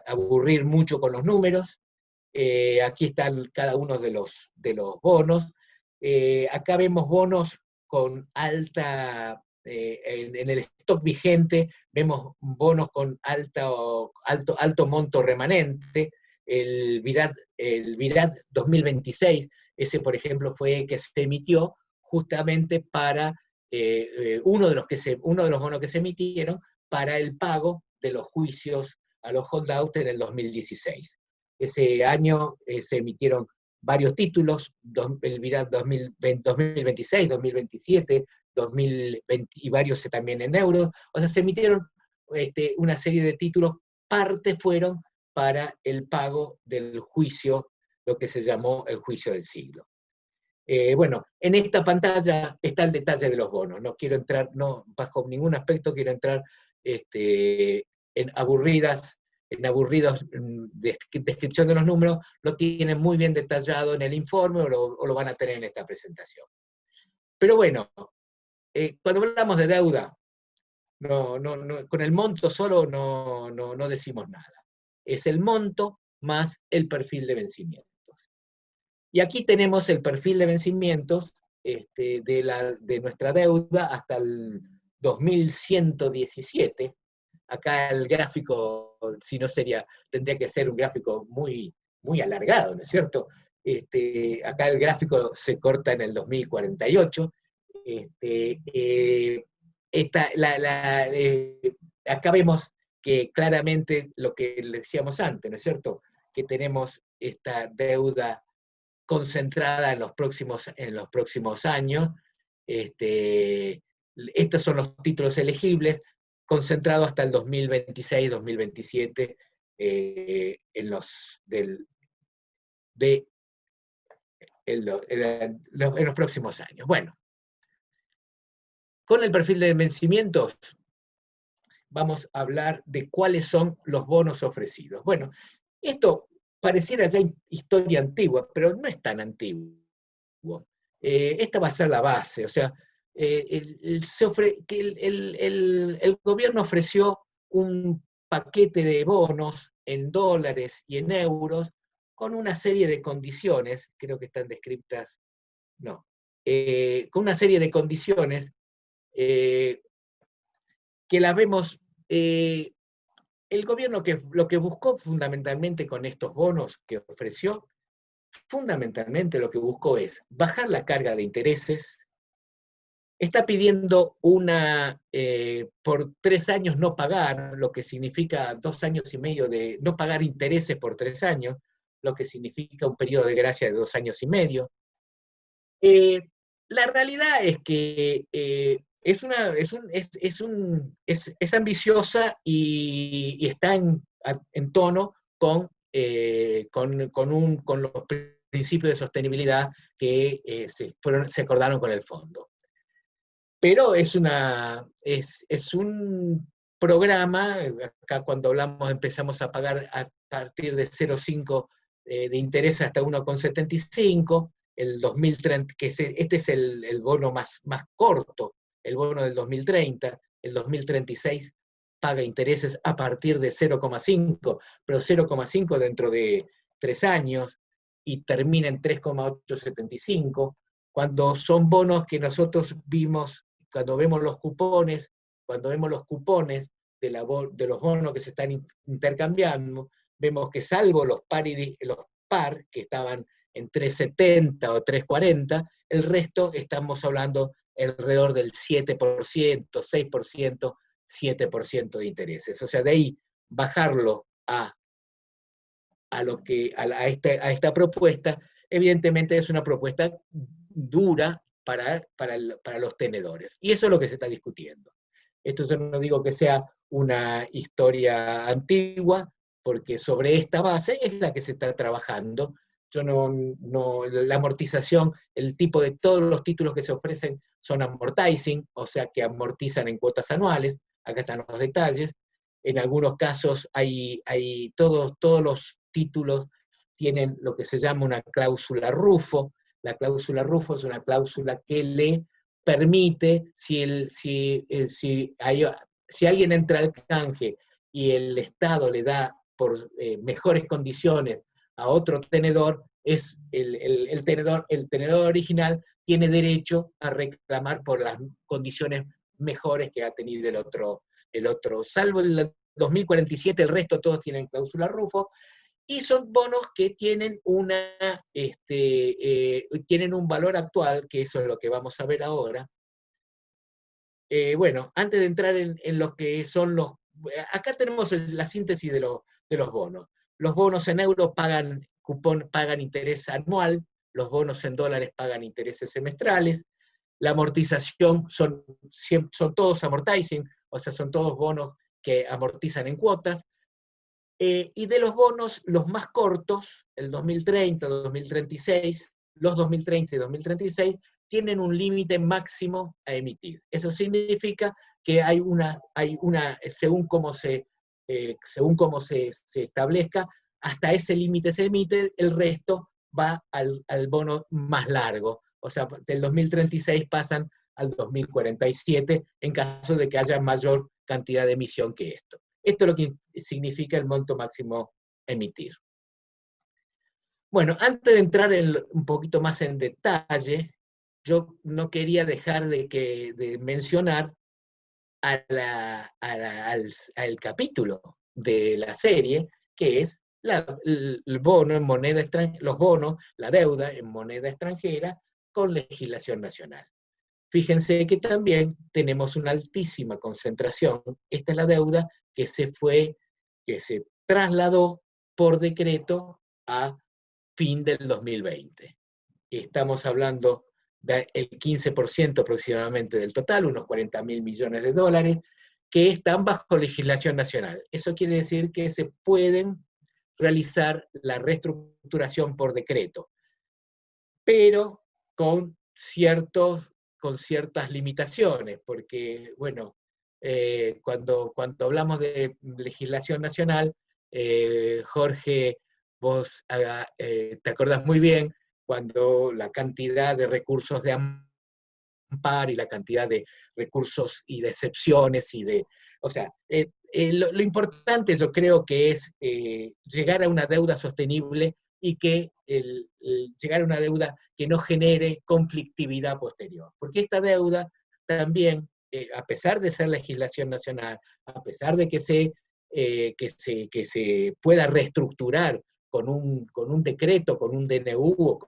aburrir mucho con los números. Aquí están cada uno de los bonos. Acá vemos bonos con alta, en el stock vigente, vemos bonos con alto monto remanente, el VIRAT 2026, ese por ejemplo fue que se emitió justamente para uno de los bonos que se emitieron para el pago de los juicios a los holdouts en el 2016. Ese año se emitieron varios títulos, el VIRAT 2026, 2027, 2020, y varios también en euros. O sea, se emitieron una serie de títulos, parte fueron para el pago del juicio, lo que se llamó el juicio del siglo. Bueno, en esta pantalla está el detalle de los bonos. No quiero entrar, no, bajo ningún aspecto quiero entrar en aburridos descripción de los números. Lo tienen muy bien detallado en el informe o lo van a tener en esta presentación. Pero bueno, cuando hablamos de deuda, con el monto solo no decimos nada. Es el monto más el perfil de vencimientos. Y aquí tenemos el perfil de vencimientos de nuestra deuda hasta el 2117. Acá el gráfico, si no sería, tendría que ser un gráfico muy, muy alargado, ¿no es cierto? Acá el gráfico se corta en el 2048. Acá vemos que claramente lo que le decíamos antes, ¿no es cierto? Que tenemos esta deuda concentrada en los próximos años. Estos son los títulos elegibles, concentrados hasta el 2026-2027 en los próximos años. Bueno, con el perfil de vencimientos vamos a hablar de cuáles son los bonos ofrecidos. Bueno, esto pareciera ya historia antigua, pero no es tan antiguo. Esta va a ser la base, o sea, el gobierno ofreció un paquete de bonos en dólares y en euros con una serie de condiciones, creo que están descritas, no, con una serie de condiciones que las vemos. El gobierno lo que buscó fundamentalmente con estos bonos que ofreció, fundamentalmente lo que buscó es bajar la carga de intereses. Está pidiendo por 3 años no pagar, lo que significa 2 años y medio de no pagar intereses por 3 años, lo que significa un periodo de gracia de 2 años y medio. La realidad es que es ambiciosa y está en tono con los principios de sostenibilidad que se acordaron con el fondo. Pero es un programa, acá cuando empezamos a pagar a partir de 0,5 de interés hasta 1,75, el 2030, este es el bono más corto, el bono del 2030, el 2036 paga intereses a partir de 0,5, pero 0,5 dentro de 3 años, y termina en 3,875, cuando son bonos que nosotros vimos, cuando vemos los cupones de los bonos que se están intercambiando, vemos que salvo los par, que estaban en 3,70 o 3,40, el resto estamos hablando alrededor del 7%, 6%, 7% de intereses. O sea, de ahí bajarlo a esta propuesta, evidentemente es una propuesta dura para los tenedores. Y eso es lo que se está discutiendo. Esto yo no digo que sea una historia antigua, porque sobre esta base es la que se está trabajando. La amortización, el tipo de todos los títulos que se ofrecen son amortizing, o sea que amortizan en cuotas anuales. Acá están los detalles. En algunos casos todos los títulos tienen lo que se llama una cláusula Rufo. La cláusula Rufo es una cláusula que le permite, si alguien entra al canje y el Estado le da por mejores condiciones a otro tenedor, el tenedor original tiene derecho a reclamar por las condiciones mejores que ha tenido el otro. Salvo el 2047, el resto todos tienen cláusula Rufo. y son bonos que tienen, tienen un valor actual, que eso es lo que vamos a ver ahora. Bueno, antes de entrar en lo que son los... Acá tenemos la síntesis de los bonos. Los bonos en euros pagan cupón, pagan interés anual, los bonos en dólares pagan intereses semestrales, la amortización son todos amortizing, o sea, son todos bonos que amortizan en cuotas, y de los bonos, los más cortos, el 2030, 2036, los 2030 y 2036, tienen un límite máximo a emitir. Eso significa que según cómo se establezca, hasta ese límite se emite, el resto va al bono más largo. O sea, del 2036 pasan al 2047 en caso de que haya mayor cantidad de emisión que esto. Esto es lo que significa el monto máximo a emitir. Bueno, antes de entrar un poquito más en detalle, yo no quería dejar de mencionar al capítulo de la serie, que es el bono en moneda extranjera, los bonos, la deuda en moneda extranjera con legislación nacional. Fíjense que también tenemos una altísima concentración. Esta es la deuda que se trasladó por decreto a fin del 2020. Estamos hablando del 15% aproximadamente del total, unos 40.000 millones de dólares, que están bajo legislación nacional. Eso quiere decir que se pueden realizar la reestructuración por decreto, pero con ciertas limitaciones, porque, bueno, cuando hablamos de legislación nacional, Jorge, vos te acordás muy bien cuando la cantidad de recursos de amparo y la cantidad de recursos y de excepciones o sea, lo importante yo creo que es llegar a una deuda sostenible y que llegar a una deuda que no genere conflictividad posterior. Porque esta deuda también, a pesar de ser legislación nacional, a pesar de que se pueda reestructurar con un decreto, con un DNU,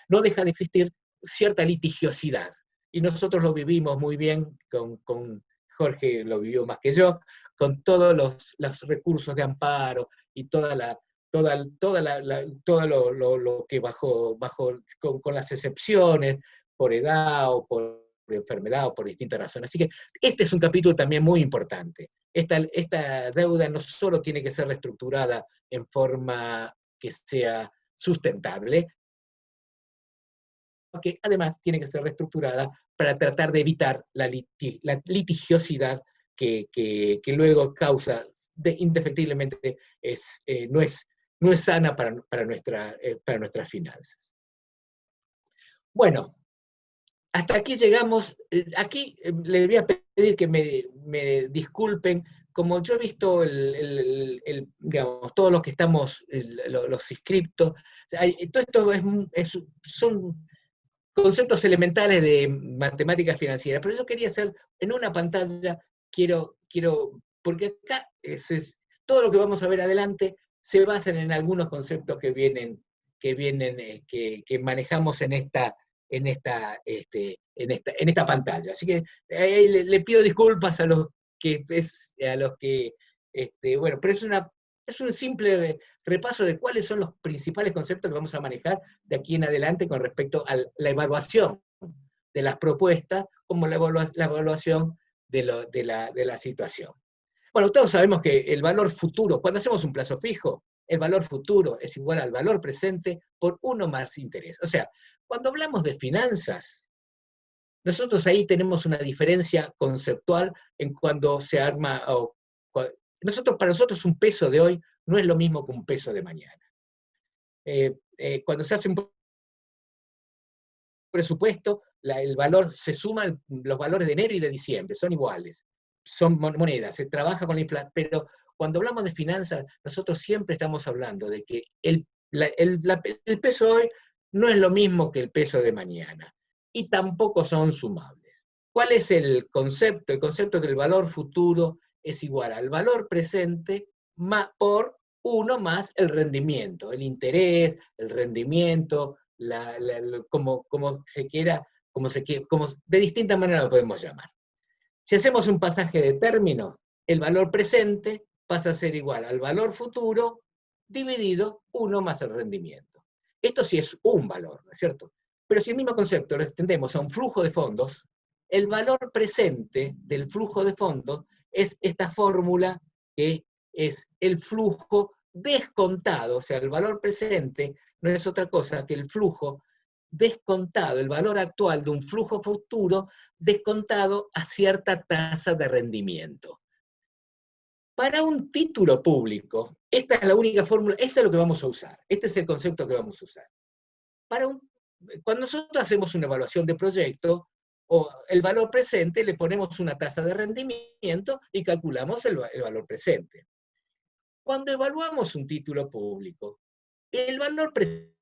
no deja de existir cierta litigiosidad. Y nosotros lo vivimos muy bien con Jorge, lo vivió más que yo, con todos los recursos de amparo y todo lo que con las excepciones por edad o por enfermedad o por distintas razones. Así que este es un capítulo también muy importante. Esta deuda no solo tiene que ser reestructurada en forma que sea sustentable, que además tiene que ser reestructurada para tratar de evitar la litigiosidad que luego causa, indefectiblemente, no es sana para nuestras finanzas. Bueno, hasta aquí llegamos. Aquí le voy a pedir que me disculpen, como yo he visto digamos, todos los que estamos, los inscriptos, todo esto son conceptos elementales de matemáticas financieras, pero yo quería hacer en una pantalla, porque acá todo lo que vamos a ver adelante se basan en algunos conceptos que manejamos en esta pantalla. Así que le pido disculpas bueno, pero es un simple repaso de cuáles son los principales conceptos que vamos a manejar de aquí en adelante con respecto a la evaluación de las propuestas, como la evaluación de la situación. Bueno, todos sabemos que el valor futuro, cuando hacemos un plazo fijo, el valor futuro es igual al valor presente por 1 más interés. O sea, cuando hablamos de finanzas, nosotros ahí tenemos una diferencia conceptual en cuando se arma, para nosotros un peso de hoy no es lo mismo que un peso de mañana. Cuando se hace un presupuesto, el valor se suman los valores de enero y de diciembre, son iguales, son monedas, se trabaja con la inflación, pero cuando hablamos de finanzas, nosotros siempre estamos hablando de que el peso hoy no es lo mismo que el peso de mañana, y tampoco son sumables. ¿Cuál es el concepto? El concepto del valor futuro es igual al valor presente por 1 más el rendimiento, el interés, el rendimiento, como se quiera, como de distinta manera lo podemos llamar. Si hacemos un pasaje de términos, el valor presente pasa a ser igual al valor futuro dividido 1 más el rendimiento. Esto sí es un valor, ¿no es cierto? Pero si el mismo concepto lo extendemos a un flujo de fondos, el valor presente del flujo de fondos es esta fórmula que es el flujo descontado, o sea, el valor presente no es otra cosa que el flujo descontado, el valor actual de un flujo futuro descontado a cierta tasa de rendimiento. Para un título público, esta es la única fórmula, esta es lo que vamos a usar, este es el concepto que vamos a usar. Cuando nosotros hacemos una evaluación de proyecto, o el valor presente, le ponemos una tasa de rendimiento y calculamos el valor presente. Cuando evaluamos un título público, el valor presente,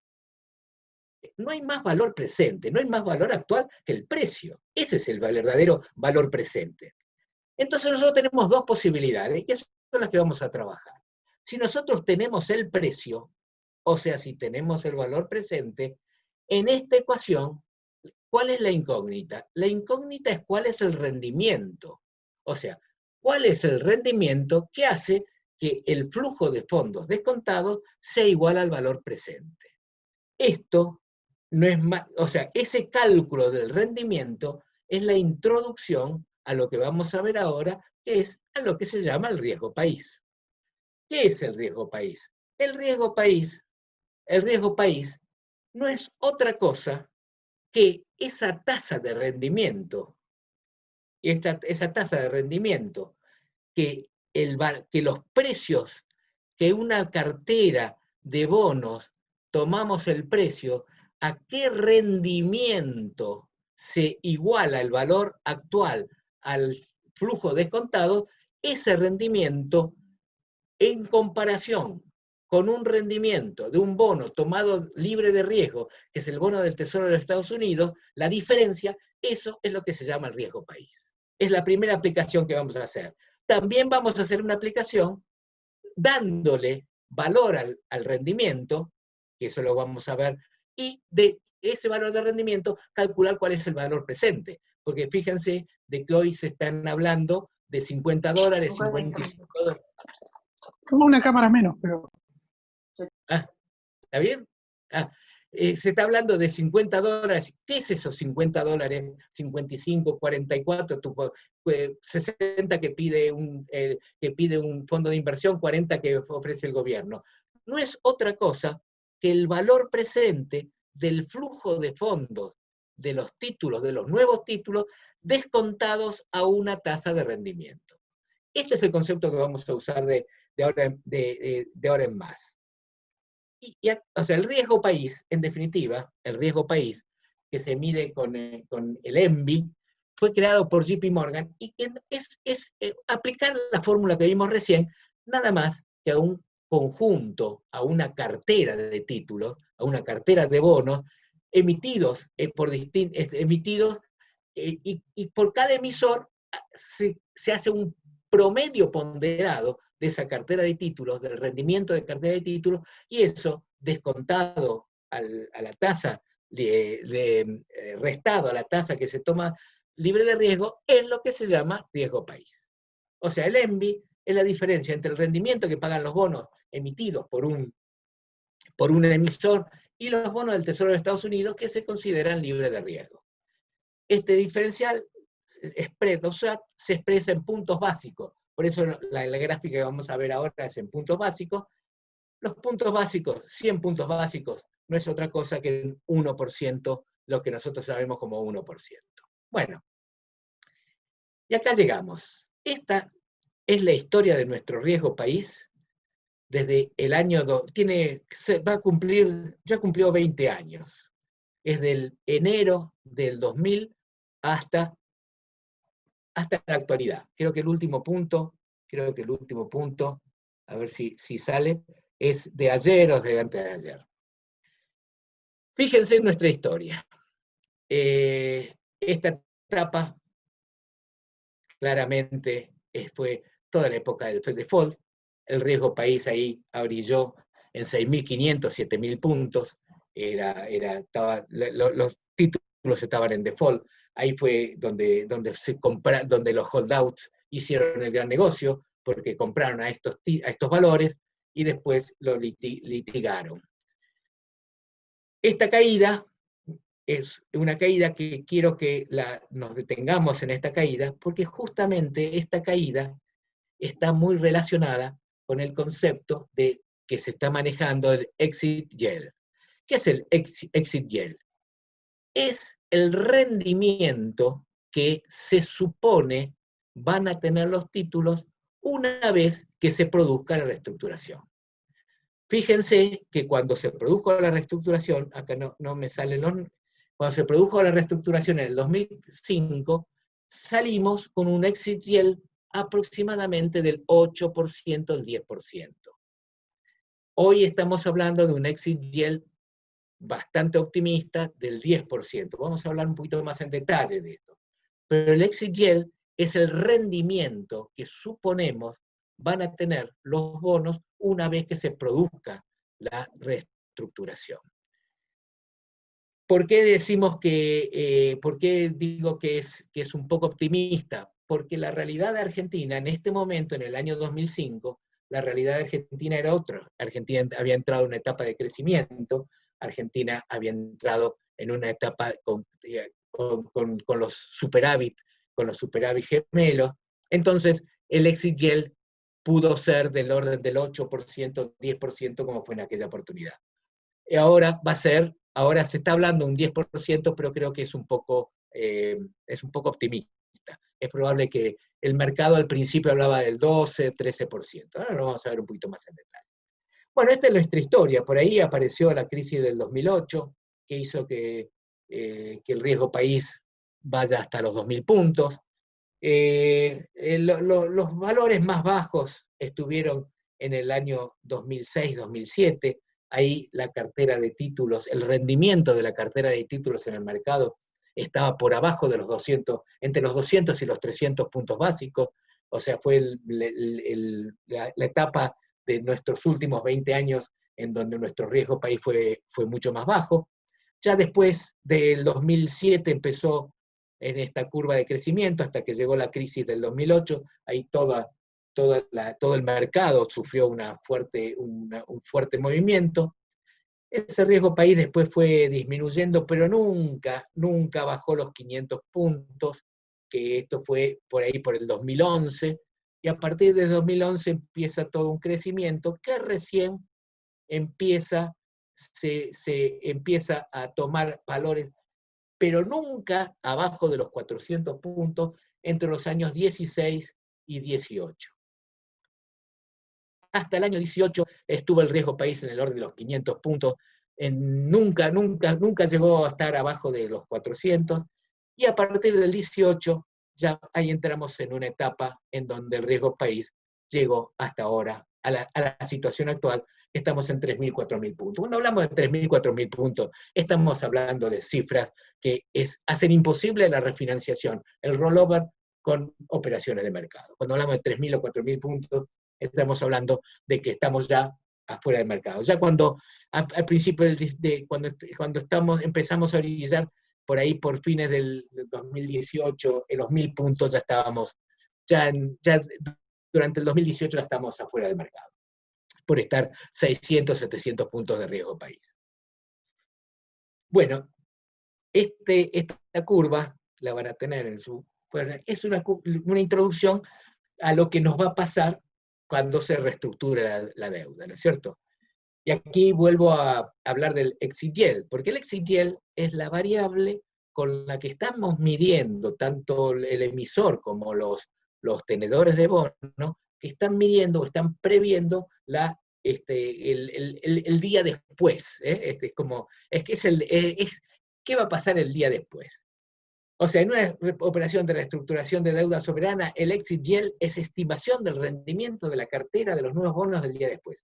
no hay más valor presente, no hay más valor actual que el precio. Ese es el verdadero valor presente. Entonces nosotros tenemos dos posibilidades, y esas son las que vamos a trabajar. Si nosotros tenemos el precio, o sea, si tenemos el valor presente, en esta ecuación, ¿cuál es la incógnita? La incógnita es cuál es el rendimiento. O sea, cuál es el rendimiento que hace que el flujo de fondos descontados sea igual al valor presente. Esto no es más, o sea, ese cálculo del rendimiento es la introducción a lo que vamos a ver ahora, que es a lo que se llama el riesgo país. ¿Qué es el riesgo país? El riesgo país no es otra cosa que esa tasa de rendimiento, esa tasa de rendimiento que los precios que una cartera de bonos tomamos el precio, a qué rendimiento se iguala el valor actual al flujo descontado, ese rendimiento en comparación con un rendimiento de un bono tomado libre de riesgo, que es el bono del Tesoro de los Estados Unidos, la diferencia, eso es lo que se llama el riesgo país. Es la primera aplicación que vamos a hacer. También vamos a hacer una aplicación dándole valor al rendimiento, que eso lo vamos a ver, y de ese valor de rendimiento calcular cuál es el valor presente. Porque fíjense de que hoy se están hablando de $50, 55 dólares. Como una cámara menos, pero... Ah, ¿está bien? Ah, se está hablando de $50. ¿Qué es esos $50? 55, 44, 60 que pide un fondo de inversión, 40 que ofrece el gobierno. No es otra cosa que el valor presente del flujo de fondos de los títulos, de los nuevos títulos, descontados a una tasa de rendimiento. Este es el concepto que vamos a usar de ahora en más. O sea, el riesgo país, en definitiva, el riesgo país, que se mide con el ENVI, fue creado por JP Morgan y que es aplicar la fórmula que vimos recién, nada más que a un conjunto, a una cartera de títulos, a una cartera de bonos, emitidos y por cada emisor se hace un promedio ponderado de esa cartera de títulos, del rendimiento de cartera de títulos, y eso descontado a la tasa, restado a la tasa que se toma libre de riesgo, es lo que se llama riesgo país. O sea, el ENVI es la diferencia entre el rendimiento que pagan los bonos emitidos por un emisor y los bonos del Tesoro de Estados Unidos que se consideran libres de riesgo. Este diferencial spread, o sea, se expresa en puntos básicos. Por eso la gráfica que vamos a ver ahora es en puntos básicos. Los puntos básicos, 100 puntos básicos, no es otra cosa que el 1%, lo que nosotros sabemos como 1%. Bueno, y acá llegamos. Esta es la historia de nuestro riesgo país desde el año, ya cumplió 20 años. Es del enero del 2000 hasta la actualidad. Creo que el último punto, a ver si sale, es de ayer o de antes de ayer. Fíjense en nuestra historia. Esta etapa claramente fue toda la época del default. el riesgo país ahí brilló en 6.500, 7.000 puntos, los títulos estaban en default, ahí fue donde los holdouts hicieron el gran negocio, porque compraron a estos valores y después lo litigaron. Esta caída es una caída que quiero que nos detengamos en esta caída, porque justamente esta caída está muy relacionada con el concepto de que se está manejando el exit yield. ¿Qué es el exit yield? Es el rendimiento que se supone van a tener los títulos una vez que se produzca la reestructuración. Fíjense que cuando se produjo la reestructuración, acá no me salen cuando se produjo la reestructuración en el 2005, salimos con un exit yield aproximadamente del 8%, al 10%. Hoy estamos hablando de un exit yield bastante optimista del 10%. Vamos a hablar un poquito más en detalle de esto. Pero el exit yield es el rendimiento que suponemos van a tener los bonos una vez que se produzca la reestructuración. ¿Por qué decimos por qué digo que es un poco optimista? Porque la realidad de Argentina en este momento, en el año 2005, la realidad de Argentina era otra. Argentina había entrado en una etapa de crecimiento, Argentina había entrado en una etapa con los superávit gemelos. Entonces, el exit yield pudo ser del orden del 8%, 10%, como fue en aquella oportunidad. Y ahora ahora se está hablando de un 10%, pero creo que es un poco optimista. Es probable que el mercado al principio hablaba del 12, 13%. Ahora lo vamos a ver un poquito más en detalle. Bueno, esta es nuestra historia. Por ahí apareció la crisis del 2008, que hizo que el riesgo país vaya hasta los 2.000 puntos. Los valores más bajos estuvieron en el año 2006, 2007. Ahí la cartera de títulos, el rendimiento de la cartera de títulos en el mercado estaba por abajo de los 200, entre los 200 y los 300 puntos básicos. O sea, fue la etapa de nuestros últimos 20 años en donde nuestro riesgo país fue mucho más bajo. Ya después del 2007 empezó en esta curva de crecimiento hasta que llegó la crisis del 2008. Ahí todo el mercado sufrió un fuerte movimiento. Ese riesgo país después fue disminuyendo, pero nunca bajó los 500 puntos, que esto fue por ahí por el 2011, y a partir de 2011 empieza todo un crecimiento que recién se empieza a tomar valores, pero nunca abajo de los 400 puntos entre los años 16 y 18. Hasta el año 18 estuvo el riesgo país en el orden de los 500 puntos, nunca llegó a estar abajo de los 400, y a partir del 18 ya ahí entramos en una etapa en donde el riesgo país llegó hasta ahora a la situación actual. Estamos en 3.000, 4.000 puntos. Cuando hablamos de 3.000, 4.000 puntos, estamos hablando de cifras que hacen imposible la refinanciación, el rollover con operaciones de mercado. Cuando hablamos de 3.000 o 4.000 puntos, estamos hablando de que estamos ya afuera del mercado. Ya al principio, cuando empezamos a brillar, por ahí por fines del 2018, en los 1.000 puntos ya estábamos, ya durante el 2018 ya estamos afuera del mercado, por estar 600, 700 puntos de riesgo país. Bueno, esta curva la van a tener es una introducción a lo que nos va a pasar cuando se reestructura la deuda, ¿no es cierto? Y aquí vuelvo a hablar del exit yield, porque el exit yield es la variable con la que estamos midiendo tanto el emisor como los tenedores de bono, que están midiendo o están previendo el día después. ¿Qué va a pasar el día después? O sea, en una operación de reestructuración de deuda soberana, el exit yield es estimación del rendimiento de la cartera de los nuevos bonos del día después.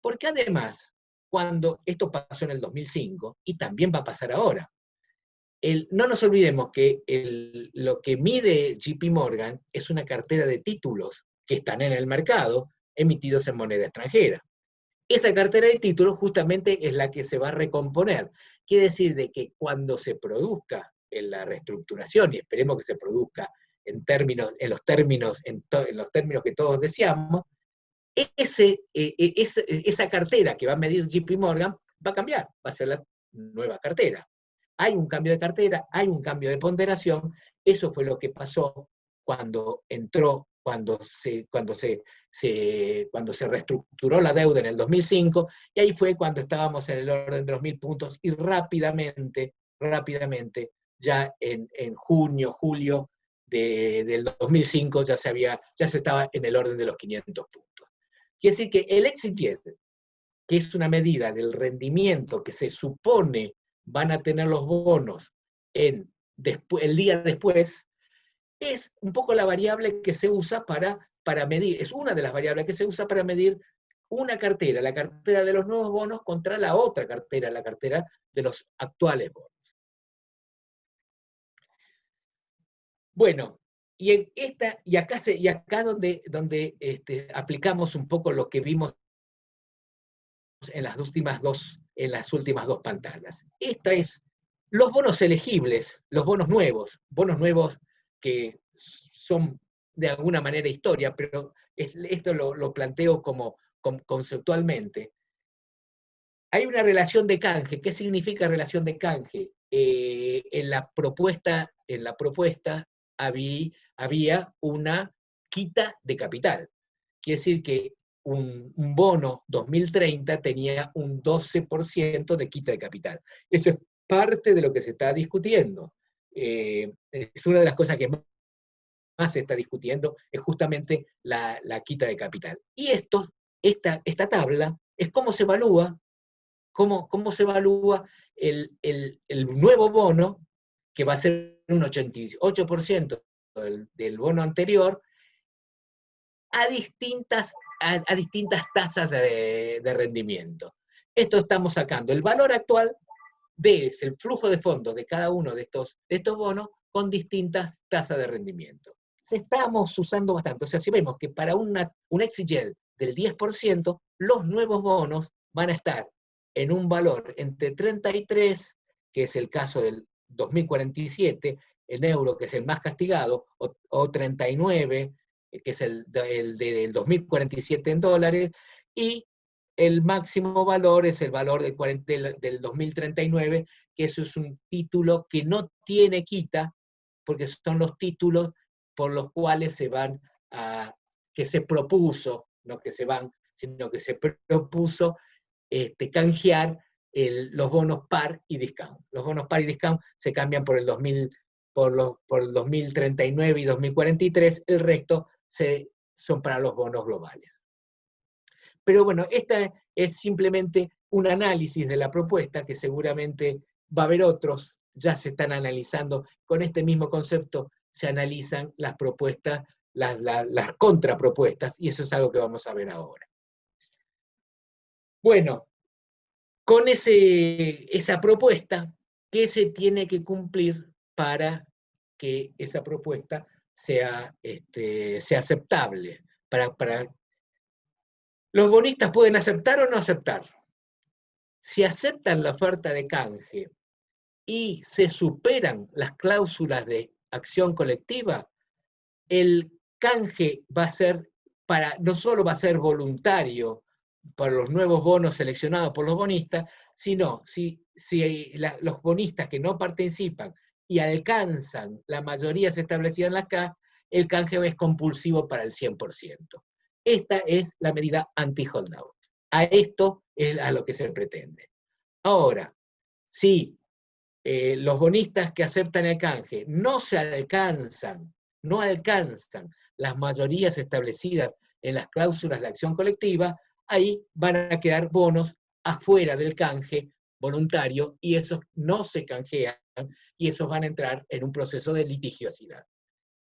Porque además, cuando esto pasó en el 2005, y también va a pasar ahora, no nos olvidemos que lo que mide JP Morgan es una cartera de títulos que están en el mercado, emitidos en moneda extranjera. Esa cartera de títulos justamente es la que se va a recomponer. Quiere decir de que cuando se produzca en la reestructuración, y esperemos que se produzca en los términos que todos deseamos, esa cartera que va a medir JP Morgan va a cambiar, va a ser la nueva cartera. Hay un cambio de cartera, hay un cambio de ponderación. Eso fue lo que pasó cuando se reestructuró la deuda en el 2005, y ahí fue cuando estábamos en el orden de los 1.000 puntos, y rápidamente, ya en junio, julio del 2005, ya se estaba en el orden de los 500 puntos. Quiere decir que el exit yield, que es una medida del rendimiento que se supone van a tener los bonos el día después, es un poco la variable que se usa para medir, es una de las variables que se usa para medir una cartera, la cartera de los nuevos bonos contra la otra cartera, la cartera de los actuales bonos. Bueno, y acá donde aplicamos un poco lo que vimos en las últimas dos pantallas. Esta es los bonos elegibles, los bonos nuevos que son de alguna manera historia, pero esto lo planteo conceptualmente. Hay una relación de canje. ¿Qué significa relación de canje? En la propuesta había una quita de capital. Quiere decir que un bono 2030 tenía un 12% de quita de capital. Eso es parte de lo que se está discutiendo. Es una de las cosas que más se está discutiendo, es justamente la quita de capital. Y esta tabla es cómo se evalúa el nuevo bono, que va a ser un 88% del bono anterior, a distintas tasas de rendimiento. Esto estamos sacando el valor actual el flujo de fondos de cada uno de estos bonos con distintas tasas de rendimiento. Se estamos usando bastante. O sea, si vemos que para un exit yield del 10%, los nuevos bonos van a estar en un valor entre 33, que es el caso del 2047, en euro, que es el más castigado, o 39, que es el del 2047 en dólares, y el máximo valor es el valor del 2039, que eso es un título que no tiene quita, porque son los títulos por los cuales que se propuso, no que se van, sino que se propuso canjear los bonos par y discount. Los bonos par y discount se cambian por el 2039 y 2043, el resto son para los bonos globales. Pero bueno, esta es simplemente un análisis de la propuesta, que seguramente va a haber otros, ya se están analizando, con este mismo concepto se analizan las propuestas, las contrapropuestas, y eso es algo que vamos a ver ahora. Bueno, con esa propuesta, ¿qué se tiene que cumplir para que esa propuesta sea aceptable? Los bonistas pueden aceptar o no aceptar. Si aceptan la oferta de canje y se superan las cláusulas de acción colectiva, el canje va a ser no solo va a ser voluntario para los nuevos bonos seleccionados por los bonistas, sino si los bonistas que no participan y alcanzan la mayoría establecida en la CA, el canje es compulsivo para el 100%. Esta es la medida anti-holdout. A esto es a lo que se pretende. Ahora, si los bonistas que aceptan el canje no alcanzan las mayorías establecidas en las cláusulas de acción colectiva, ahí van a quedar bonos afuera del canje voluntario, y esos no se canjean, y esos van a entrar en un proceso de litigiosidad,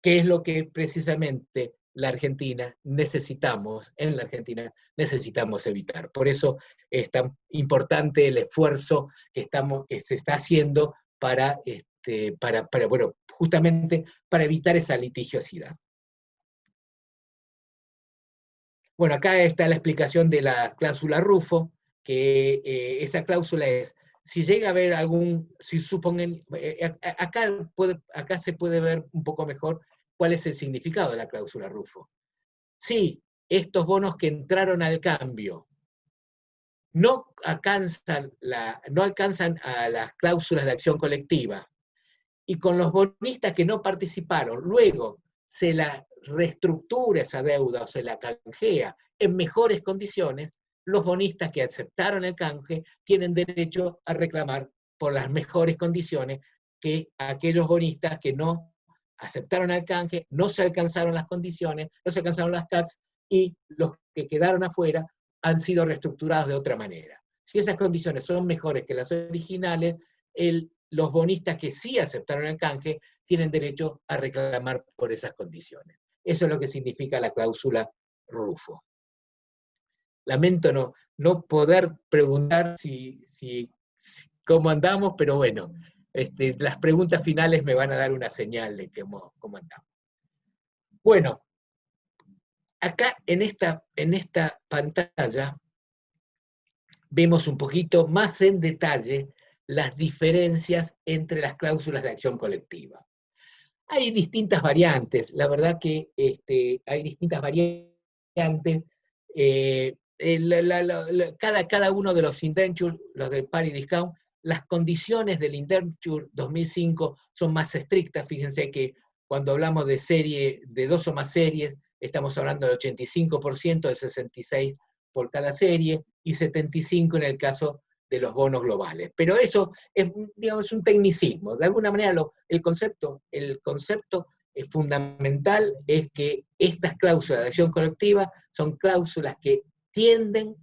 que es lo que precisamente en la Argentina necesitamos evitar. Por eso es tan importante el esfuerzo que se está haciendo justamente para evitar esa litigiosidad. Bueno, acá está la explicación de la cláusula Ruffo, que esa cláusula es, si llega a haber si supongan, acá se puede ver un poco mejor cuál es el significado de la cláusula Ruffo. Si estos bonos que entraron al cambio no alcanzan a las cláusulas de acción colectiva, y con los bonistas que no participaron, luego se la reestructura esa deuda o se la canjea en mejores condiciones, los bonistas que aceptaron el canje tienen derecho a reclamar por las mejores condiciones que aquellos bonistas que no aceptaron el canje, no se alcanzaron las condiciones, no se alcanzaron las tax, y los que quedaron afuera han sido reestructurados de otra manera. Si esas condiciones son mejores que las originales, los bonistas que sí aceptaron el canje tienen derecho a reclamar por esas condiciones. Eso es lo que significa la cláusula Ruffo. Lamento no poder preguntar cómo andamos, pero bueno, las preguntas finales me van a dar una señal de cómo andamos. Bueno, acá en esta pantalla vemos un poquito más en detalle las diferencias entre las cláusulas de acción colectiva. Hay distintas variantes, la verdad que hay distintas variantes. Cada uno de los indentures, los del pari discount, las condiciones del indenture 2005 son más estrictas. Fíjense que cuando hablamos de serie, de 2 o más series, estamos hablando del 85%, de 66% por cada serie, y 75% en el caso de los bonos globales. Pero eso es, digamos, un tecnicismo. De alguna manera el concepto fundamental es que estas cláusulas de acción colectiva son cláusulas que tienden,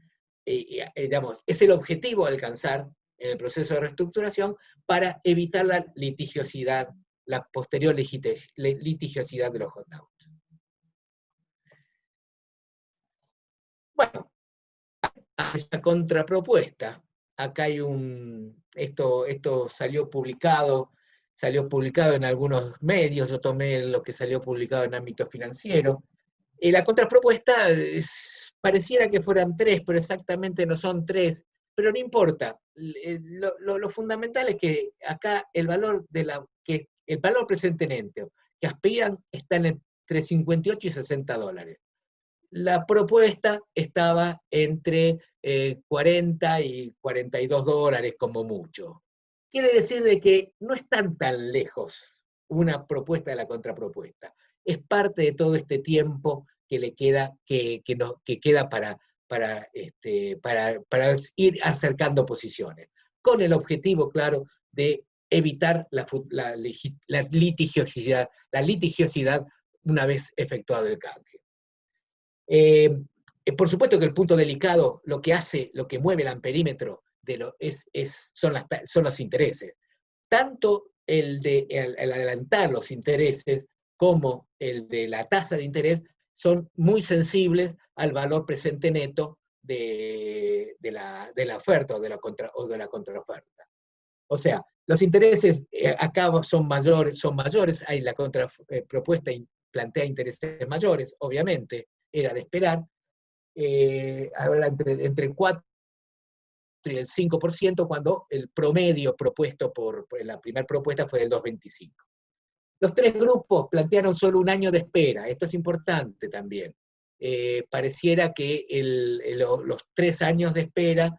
digamos, es el objetivo a alcanzar en el proceso de reestructuración para evitar la litigiosidad, la posterior litigiosidad de los holdouts. Bueno, a esta contrapropuesta, acá hay esto salió publicado en algunos medios, yo tomé lo que salió publicado en ámbito financiero. La contrapropuesta pareciera que fueran 3, pero exactamente no son 3, pero no importa. Lo fundamental es que acá el valor presente neto que aspiran está entre 58 y 60 dólares. La propuesta estaba entre 40 y 42 dólares como mucho. Quiere decir de que no están tan lejos una propuesta de la contrapropuesta. Es parte de todo este tiempo que le queda, que queda para ir acercando posiciones, con el objetivo, claro, de evitar la litigiosidad una vez efectuado el cambio. Por supuesto que el punto delicado, lo que mueve el amperímetro son los intereses. Tanto el adelantar los intereses como el de la tasa de interés son muy sensibles al valor presente neto de la oferta o de la contraoferta. O sea, los intereses acá son mayores, hay la contrapropuesta plantea intereses mayores, obviamente, era de esperar, ahora entre el 4 y el 5%, cuando el promedio propuesto por la primera propuesta fue del 2,25. Los 3 grupos plantearon solo un año de espera, esto es importante también. Pareciera que los 3 años de espera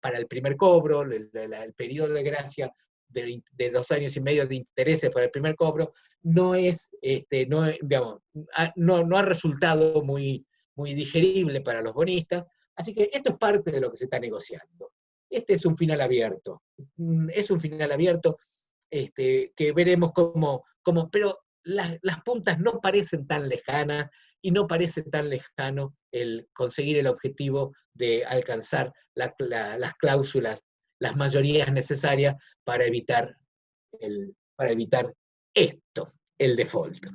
para el primer cobro, el periodo de gracia de 2 años y medio de intereses para el primer cobro, no ha resultado muy digerible para los bonistas, así que esto es parte de lo que se está negociando. Este es un final abierto, que veremos cómo, pero las puntas no parecen tan lejanas, y no parece tan lejano el conseguir el objetivo de alcanzar las cláusulas, las mayorías necesarias para evitar esto, el default.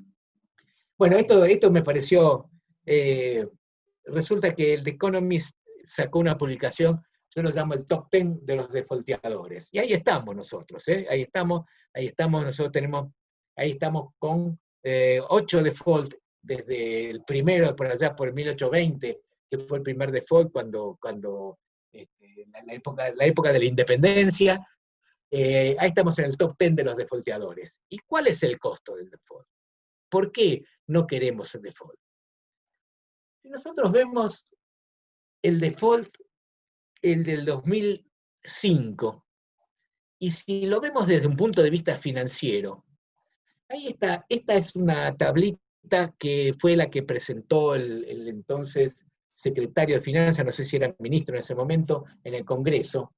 Bueno, esto me pareció, resulta que el The Economist sacó una publicación, yo lo llamo el top 10 de los defaulteadores, y ahí estamos nosotros, ahí estamos con 8 default desde el primero, por allá por 1820, que fue el primer default cuando la época de la independencia. Ahí estamos en el top 10 de los defaulteadores. ¿Y cuál es el costo del default? ¿Por qué no queremos el default? Si nosotros vemos el default, el del 2005, y si lo vemos desde un punto de vista financiero, ahí está, esta es una tablita que fue la que presentó el entonces secretario de Finanzas, no sé si era ministro en ese momento, en el Congreso.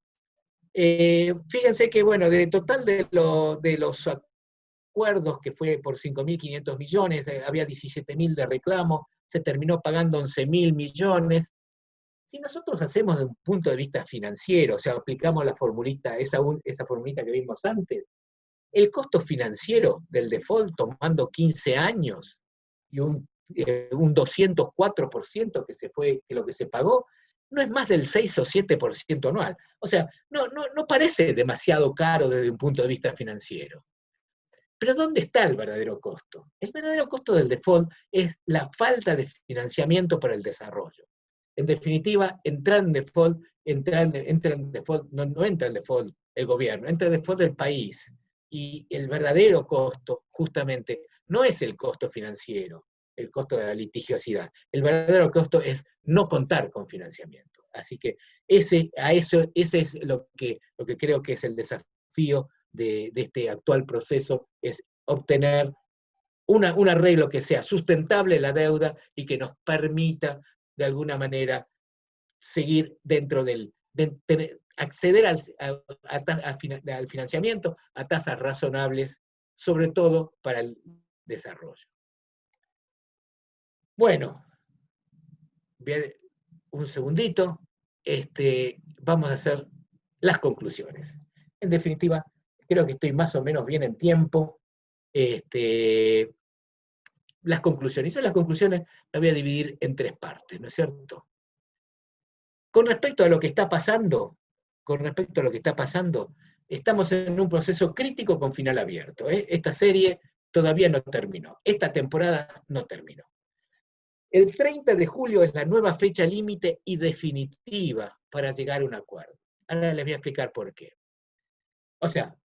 Fíjense que, bueno, de total de los acuerdos, que fue por 5.500 millones, había 17.000 de reclamo, se terminó pagando 11.000 millones. Si nosotros hacemos de un punto de vista financiero, o sea, aplicamos la formulita, esa formulita que vimos antes, el costo financiero del default tomando 15 años y un 204% que lo que se pagó, no es más del 6 o 7% anual. O sea, no parece demasiado caro desde un punto de vista financiero. Pero ¿dónde está el verdadero costo? El verdadero costo del default es la falta de financiamiento para el desarrollo. En definitiva, entrar en default, no entra en default el gobierno, entra en default el país. Y el verdadero costo, justamente, no es el costo financiero, el costo de la litigiosidad. El verdadero costo es no contar con financiamiento. Así que ese es lo que creo que es el desafío de este actual proceso, es obtener un arreglo que sea sustentable la deuda y que nos permita, de alguna manera, seguir dentro acceder al financiamiento a tasas razonables, sobre todo para el desarrollo. Bueno, un segundito, vamos a hacer las conclusiones. En definitiva, creo que estoy más o menos bien en tiempo. Las conclusiones las voy a dividir en 3 partes, ¿no es cierto? Con respecto a lo que está pasando, estamos en un proceso crítico con final abierto. Esta serie todavía no terminó, esta temporada no terminó. El 30 de julio es la nueva fecha límite y definitiva para llegar a un acuerdo. Ahora les voy a explicar por qué. O sea,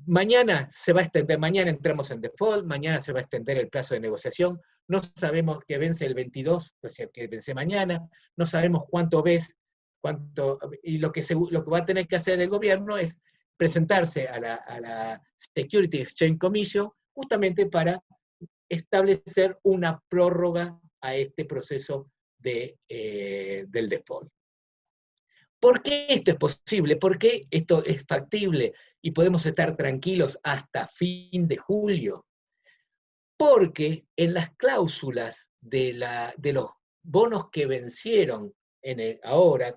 mañana se va a extender, mañana entramos en default, mañana se va a extender el plazo de negociación, no sabemos que vence el 22, o sea, que vence mañana, no sabemos y lo que va a tener que hacer el gobierno es presentarse a la Security Exchange Commission justamente para establecer una prórroga a este proceso del default. ¿Por qué esto es posible? ¿Por qué esto es factible y podemos estar tranquilos hasta fin de julio? Porque en las cláusulas de los bonos que vencieron ahora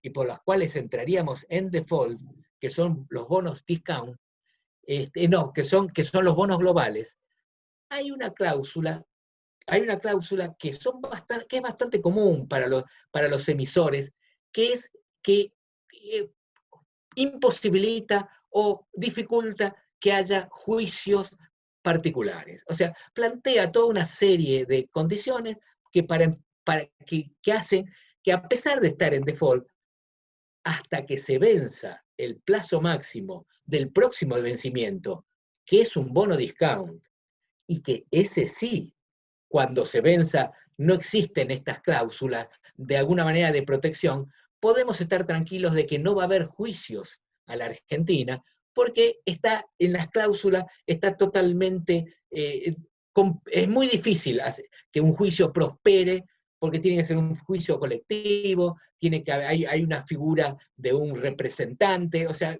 y por las cuales entraríamos en default, que son los bonos discount, que son los bonos globales, hay una cláusula que es bastante común para los emisores, que es que imposibilita o dificulta que haya juicios particulares. O sea, plantea toda una serie de condiciones que hacen que, a pesar de estar en default, hasta que se venza el plazo máximo del próximo vencimiento, que es un bono discount, y que ese sí, cuando se venza, no existen estas cláusulas de alguna manera de protección, podemos estar tranquilos de que no va a haber juicios a la Argentina, porque está en las cláusulas, está totalmente, es muy difícil que un juicio prospere, porque tiene que ser un juicio colectivo, hay una figura de un representante, o sea,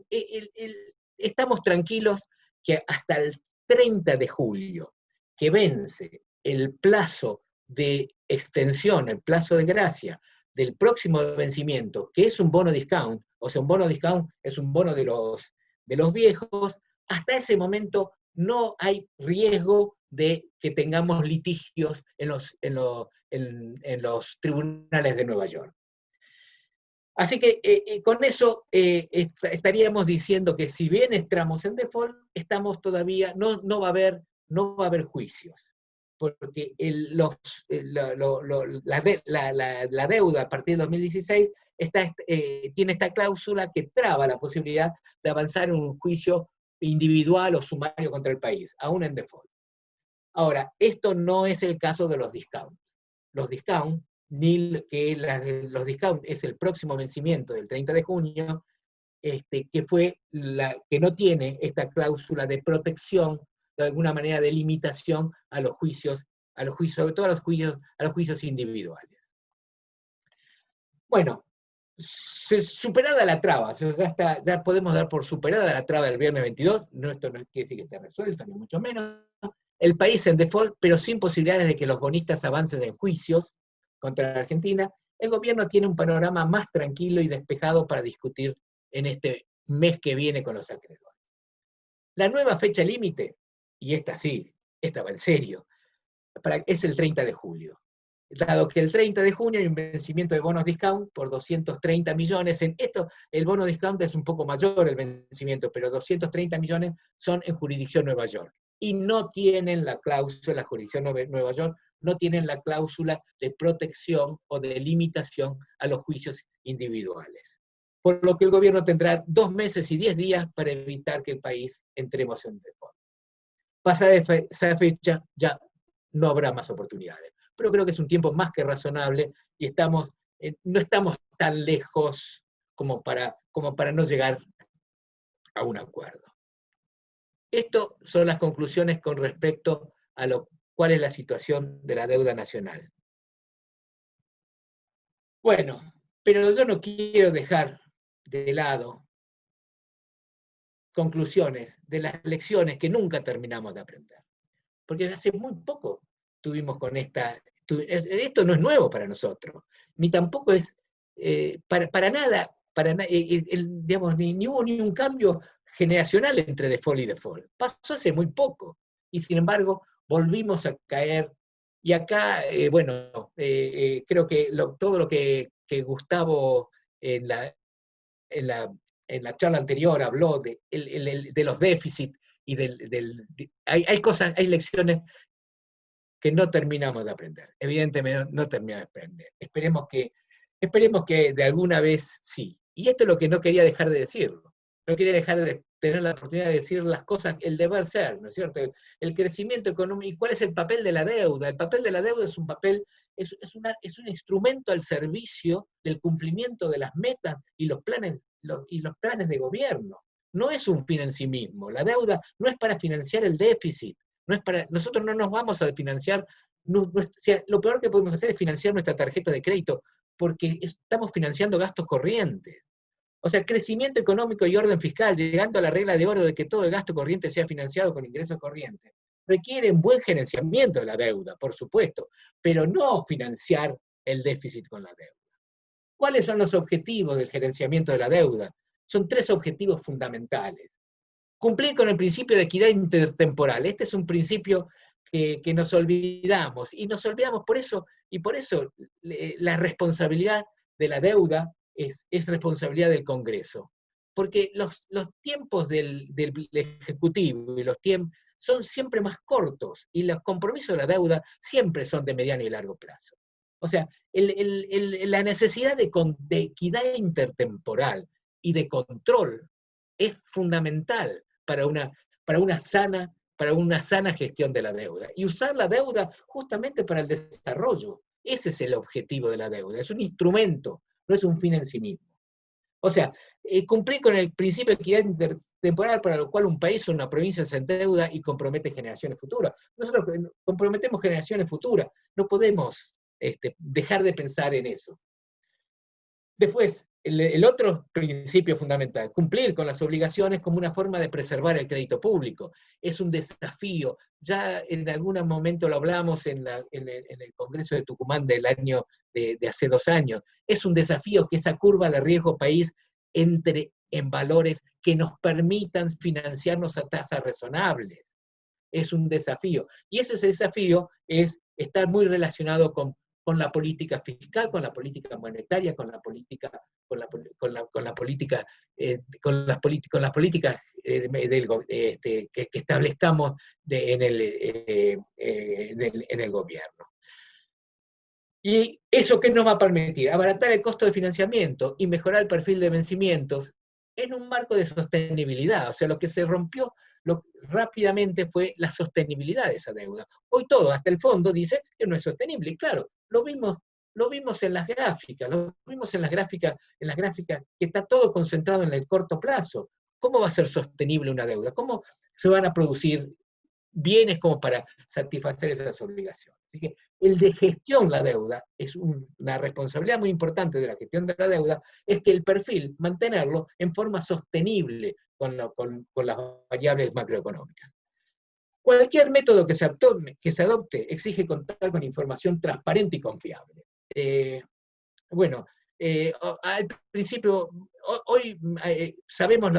estamos tranquilos que hasta el 30 de julio, que vence el plazo de extensión, el plazo de gracia del próximo vencimiento, que es un bono discount, o sea, un bono discount es un bono de los viejos, hasta ese momento no hay riesgo de que tengamos litigios en los tribunales de Nueva York. Así que con eso estaríamos diciendo que si bien entramos en default, estamos todavía, no va a haber juicios, porque la deuda a partir de 2016 tiene esta cláusula que traba la posibilidad de avanzar en un juicio individual o sumario contra el país, aún en default. Ahora, esto no es el caso de los discounts. Los discounts, los discounts es el próximo vencimiento del 30 de junio, que no tiene esta cláusula de protección, de alguna manera de limitación a los juicios, sobre todo a los juicios individuales. Bueno, superada la traba, ya podemos dar por superada la traba del viernes 22, esto no quiere decir que esté resuelto, ni mucho menos. El país en default, pero sin posibilidades de que los bonistas avancen en juicios contra la Argentina, el gobierno tiene un panorama más tranquilo y despejado para discutir en este mes que viene con los acreedores. La nueva fecha límite, y esta sí, esta va en serio, es el 30 de julio. Dado que el 30 de junio hay un vencimiento de bonos discount por 230 millones, el bono discount es un poco mayor el vencimiento, pero 230 millones son en jurisdicción Nueva York. Y no tienen la cláusula, la jurisdicción Nueva York, no tienen la cláusula de protección o de limitación a los juicios individuales. Por lo que el gobierno tendrá 2 meses y 10 días para evitar que el país entremos en default. Pasada esa fecha, ya no habrá más oportunidades. Pero creo que es un tiempo más que razonable y no estamos tan lejos como para no llegar a un acuerdo. Estas son las conclusiones con respecto a cuál es la situación de la deuda nacional. Bueno, pero yo no quiero dejar de lado conclusiones de las lecciones que nunca terminamos de aprender. Porque hace muy poco tuvimos con esto no es nuevo para nosotros, ni tampoco es para nada, digamos, ni hubo ni un cambio generacional entre default y default. Pasó hace muy poco, y sin embargo volvimos a caer, y acá, creo que todo lo que Gustavo en la charla anterior habló de los déficits, y hay lecciones que no terminamos de aprender. Evidentemente no terminamos de aprender. Esperemos que de alguna vez sí. Y esto es lo que no quería dejar de decirlo. No quería dejar de tener la oportunidad de decir las cosas, el deber ser, ¿no es cierto? El crecimiento económico. ¿Y cuál es el papel de la deuda? El papel de la deuda es un instrumento al servicio del cumplimiento de las metas y los planes de gobierno. No es un fin en sí mismo. La deuda no es para financiar el déficit. Nosotros no nos vamos a financiar, lo peor que podemos hacer es financiar nuestra tarjeta de crédito, porque estamos financiando gastos corrientes. O sea, crecimiento económico y orden fiscal, llegando a la regla de oro de que todo el gasto corriente sea financiado con ingresos corrientes, requiere un buen gerenciamiento de la deuda, por supuesto, pero no financiar el déficit con la deuda. ¿Cuáles son los objetivos del gerenciamiento de la deuda? Son 3 objetivos fundamentales. Cumplir con el principio de equidad intertemporal. Este es un principio que nos olvidamos, y nos olvidamos por eso la responsabilidad de la deuda es responsabilidad del Congreso. Porque los tiempos del Ejecutivo y los tiempos son siempre más cortos, y los compromisos de la deuda siempre son de mediano y largo plazo. O sea, la necesidad de equidad intertemporal y de control es fundamental para una sana gestión de la deuda. Y usar la deuda justamente para el desarrollo. Ese es el objetivo de la deuda. Es un instrumento, no es un fin en sí mismo. O sea, cumplir con el principio de equidad intertemporal, para lo cual un país o una provincia se endeuda y compromete generaciones futuras. Nosotros comprometemos generaciones futuras. No podemos dejar de pensar en eso. Después, el otro principio fundamental, cumplir con las obligaciones como una forma de preservar el crédito público. Es un desafío. Ya en algún momento lo hablamos en el Congreso de Tucumán del año de hace 2 años. Es un desafío que esa curva de riesgo país entre en valores que nos permitan financiarnos a tasas razonables. Es un desafío. Y ese desafío es estar muy relacionado con la política fiscal, con la política monetaria, con las políticas que establezcamos en el gobierno. ¿Y eso qué nos va a permitir? Abaratar el costo de financiamiento y mejorar el perfil de vencimientos en un marco de sostenibilidad. O sea, lo que se rompió rápidamente fue la sostenibilidad de esa deuda. Hoy todo, hasta el fondo, dice que no es sostenible. Y claro, lo vimos en las gráficas, en las gráficas que está todo concentrado en el corto plazo. ¿Cómo va a ser sostenible una deuda? ¿Cómo se van a producir bienes como para satisfacer esas obligaciones? Así que el de gestión la deuda es una responsabilidad muy importante de la gestión de la deuda, es que el perfil, mantenerlo en forma sostenible con las variables macroeconómicas. Cualquier método que se adopte exige contar con información transparente y confiable. Bueno, al principio, hoy sabemos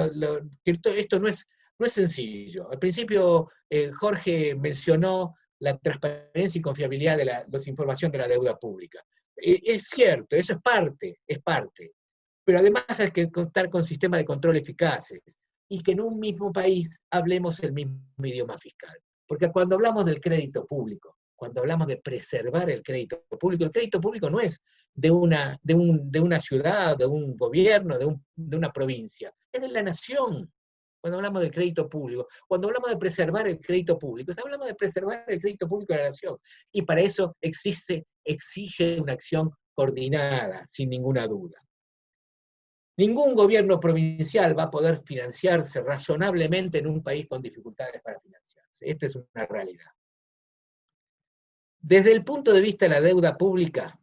que esto no es sencillo. Al principio, Jorge mencionó la transparencia y confiabilidad de la información de la deuda pública. Es cierto, eso es parte. Pero además hay que contar con sistemas de control eficaces y que en un mismo país hablemos el mismo idioma fiscal. Porque cuando hablamos del crédito público, cuando hablamos de preservar el crédito público no es de una ciudad, de un gobierno, de una provincia, es de la nación. Cuando hablamos del crédito público, cuando hablamos de preservar el crédito público, hablamos de preservar el crédito público de la nación. Y para eso exige una acción coordinada, sin ninguna duda. Ningún gobierno provincial va a poder financiarse razonablemente en un país con dificultades para financiarse. Esta es una realidad. Desde el punto de vista de la deuda pública,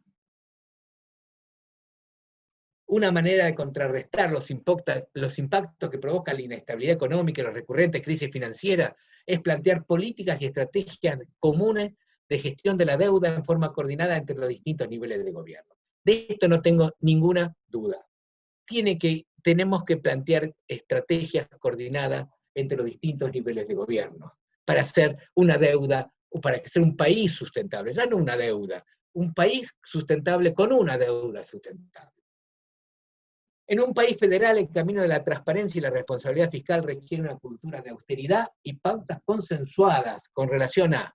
una manera de contrarrestar los impactos que provoca la inestabilidad económica y las recurrentes crisis financieras es plantear políticas y estrategias comunes de gestión de la deuda en forma coordinada entre los distintos niveles de gobierno. De esto no tengo ninguna duda. Tenemos que plantear estrategias coordinadas entre los distintos niveles de gobierno para hacer una deuda, o para hacer un país sustentable, ya no una deuda, un país sustentable con una deuda sustentable. En un país federal, el camino de la transparencia y la responsabilidad fiscal requiere una cultura de austeridad y pautas consensuadas con relación a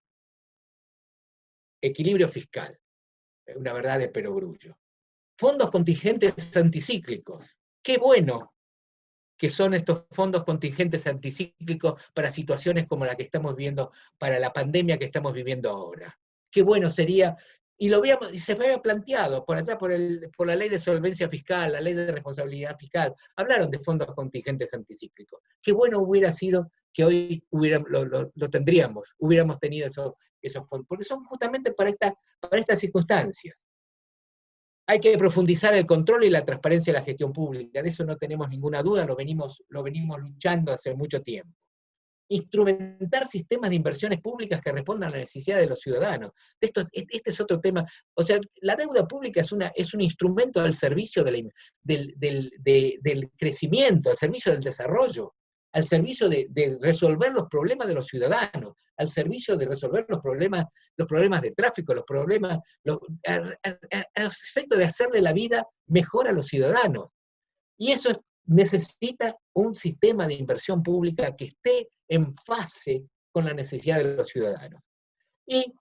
equilibrio fiscal, una verdad de perogrullo. Fondos contingentes anticíclicos. Qué bueno que son estos fondos contingentes anticíclicos para situaciones como la que estamos viendo, para la pandemia que estamos viviendo ahora. Qué bueno sería, y se había planteado por allá por la ley de solvencia fiscal, la ley de responsabilidad fiscal, hablaron de fondos contingentes anticíclicos. Qué bueno hubiera sido que hoy lo tendríamos, hubiéramos tenido esos fondos, porque son justamente para estas circunstancias. Hay que profundizar el control y la transparencia de la gestión pública, de eso no tenemos ninguna duda, lo venimos luchando hace mucho tiempo. Instrumentar sistemas de inversiones públicas que respondan a la necesidad de los ciudadanos. Este es otro tema. O sea, la deuda pública es un instrumento al servicio del crecimiento, al servicio del desarrollo, al servicio de resolver los problemas de los ciudadanos, al servicio de resolver los problemas de tráfico, a efecto de hacerle la vida mejor a los ciudadanos. Y eso necesita un sistema de inversión pública que esté en fase con la necesidad de los ciudadanos. Y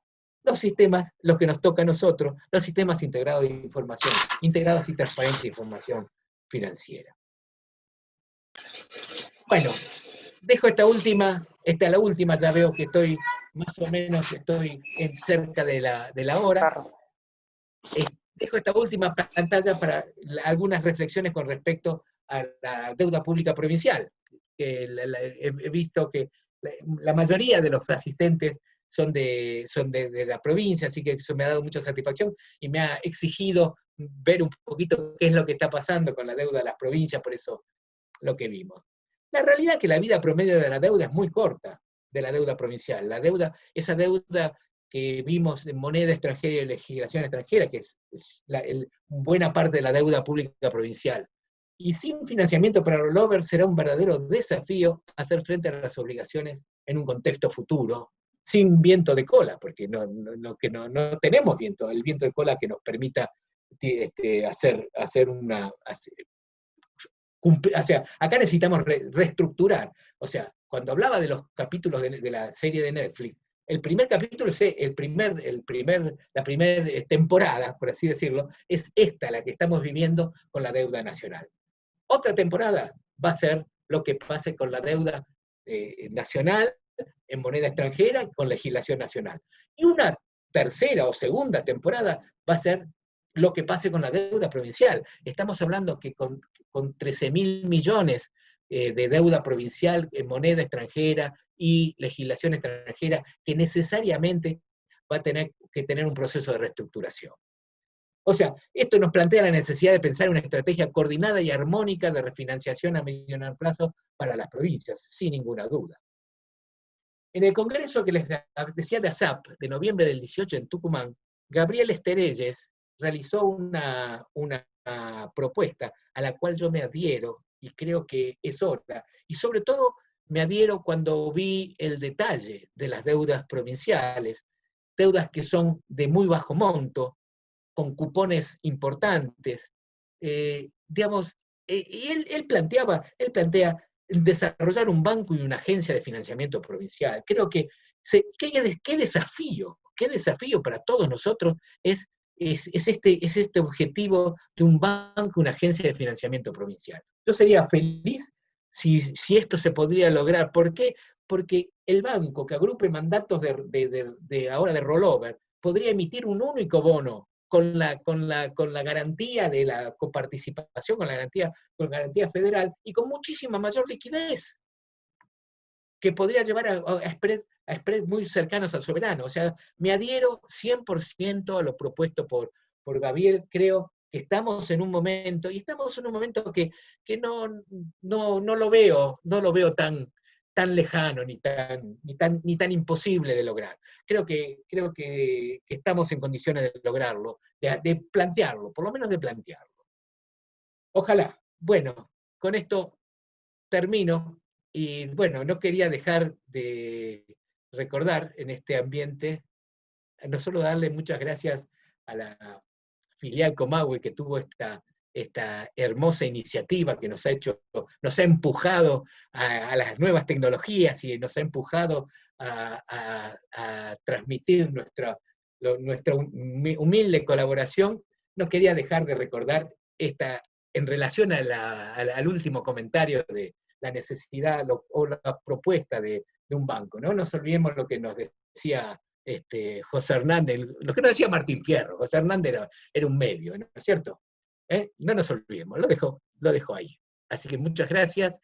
los sistemas, los que nos toca a nosotros, los sistemas integrados de información, integrados y transparentes de información financiera. Bueno, dejo la última, ya veo que estoy más o menos cerca de la hora. Dejo esta última pantalla para algunas reflexiones con respecto a la deuda pública provincial. He visto que la mayoría de los asistentes son de la provincia, así que eso me ha dado mucha satisfacción y me ha exigido ver un poquito qué es lo que está pasando con la deuda de las provincias, por eso lo que vimos. La realidad es que la vida promedio de la deuda es muy corta, de la deuda provincial. Esa deuda que vimos en moneda extranjera y legislación extranjera, que es buena parte de la deuda pública provincial. Y sin financiamiento para rollover será un verdadero desafío hacer frente a las obligaciones en un contexto futuro, sin viento de cola, porque no tenemos el viento de cola que nos permita hacer una... O sea, acá necesitamos reestructurar, O sea, cuando hablaba de los capítulos de la serie de Netflix, el primer capítulo, la primera temporada, por así decirlo, es esta, la que estamos viviendo con la deuda nacional. Otra temporada va a ser lo que pase con la deuda nacional en moneda extranjera con legislación nacional. Y una tercera o segunda temporada va a ser lo que pase con la deuda provincial. Estamos hablando que con 13.000 millones de deuda provincial en moneda extranjera y legislación extranjera, que necesariamente va a tener que tener un proceso de reestructuración. O sea, esto nos plantea la necesidad de pensar una estrategia coordinada y armónica de refinanciación a mediano plazo para las provincias, sin ninguna duda. En el congreso que les decía de ASAP, de noviembre del 18 en Tucumán, Gabriel Esterelles realizó una propuesta a la cual yo me adhiero y creo que es hora. Y sobre todo me adhiero cuando vi el detalle de las deudas provinciales, deudas que son de muy bajo monto, con cupones importantes. Digamos, y él plantea desarrollar un banco y una agencia de financiamiento provincial. Creo que qué desafío para todos nosotros es este objetivo de un banco, una agencia de financiamiento provincial. Yo sería feliz si esto se podría lograr. ¿Por qué? Porque el banco que agrupe mandatos ahora de rollover podría emitir un único bono con la garantía de la coparticipación, con garantía federal y con muchísima mayor liquidez, que podría llevar a spreads muy cercanos al soberano. O sea, me adhiero 100% a lo propuesto por Gabriel. Creo que estamos en un momento, y estamos en un momento que no lo veo tan lejano ni tan imposible de lograr. Creo que estamos en condiciones de lograrlo, de plantearlo, por lo menos de plantearlo. Ojalá. Bueno, con esto termino. Y bueno, no quería dejar de recordar en este ambiente, no solo darle muchas gracias a la filial Comahue que tuvo esta hermosa iniciativa que nos ha empujado a las nuevas tecnologías y nos ha empujado a transmitir nuestra humilde colaboración. No quería dejar de recordar en relación al último comentario de la necesidad o la propuesta de un banco. No nos olvidemos lo que nos decía José Hernández, lo que nos decía Martín Fierro. José Hernández era un medio, ¿no es cierto? No nos olvidemos, lo dejo ahí. Así que muchas gracias.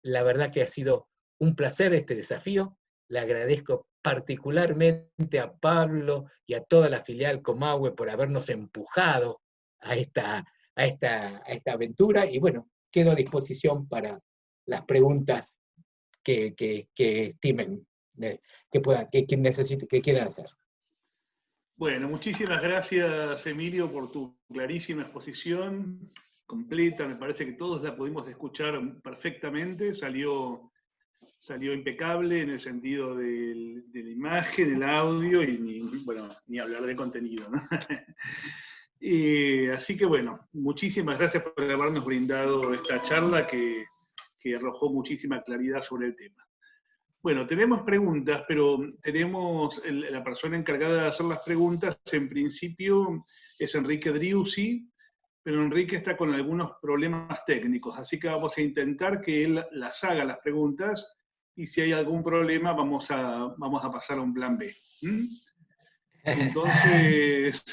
La verdad que ha sido un placer este desafío. Le agradezco particularmente a Pablo y a toda la filial Comahue por habernos empujado a esta aventura. Y bueno, quedo a disposición para las preguntas que estimen, que quieran hacer. Bueno, muchísimas gracias, Emilio, por tu clarísima exposición, completa. Me parece que todos la pudimos escuchar perfectamente. Salió impecable en el sentido de la imagen, el audio y ni hablar de contenido, ¿no? Así que bueno, muchísimas gracias por habernos brindado esta charla que arrojó muchísima claridad sobre el tema. Bueno, tenemos preguntas, pero tenemos la persona encargada de hacer las preguntas, en principio es Enrique Driussi, pero Enrique está con algunos problemas técnicos, así que vamos a intentar que él las haga las preguntas y si hay algún problema vamos a pasar a un plan B. Entonces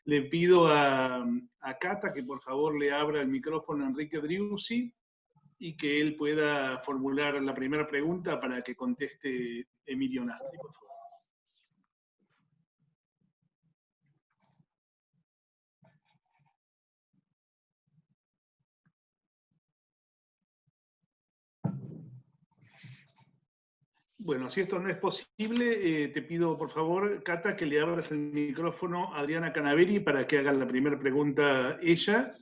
le pido a Cata que por favor le abra el micrófono a Enrique Driussi y que él pueda formular la primera pregunta para que conteste Emilio Nastri, por favor. Bueno, si esto no es posible, te pido por favor, Cata, que le abras el micrófono a Adriana Canaveri para que haga la primera pregunta ella,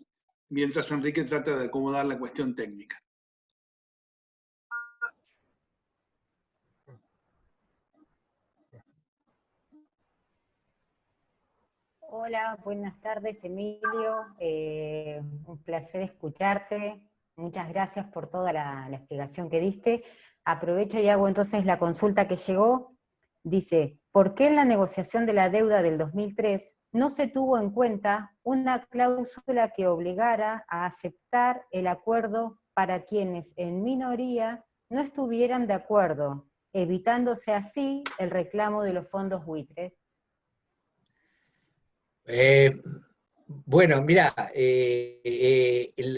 mientras Enrique trata de acomodar la cuestión técnica. Hola, buenas tardes, Emilio. Un placer escucharte. Muchas gracias por toda la explicación que diste. Aprovecho y hago entonces la consulta que llegó. Dice, ¿por qué en la negociación de la deuda del 2003 no se tuvo en cuenta una cláusula que obligara a aceptar el acuerdo para quienes en minoría no estuvieran de acuerdo, evitándose así el reclamo de los fondos buitres? Bueno, mira,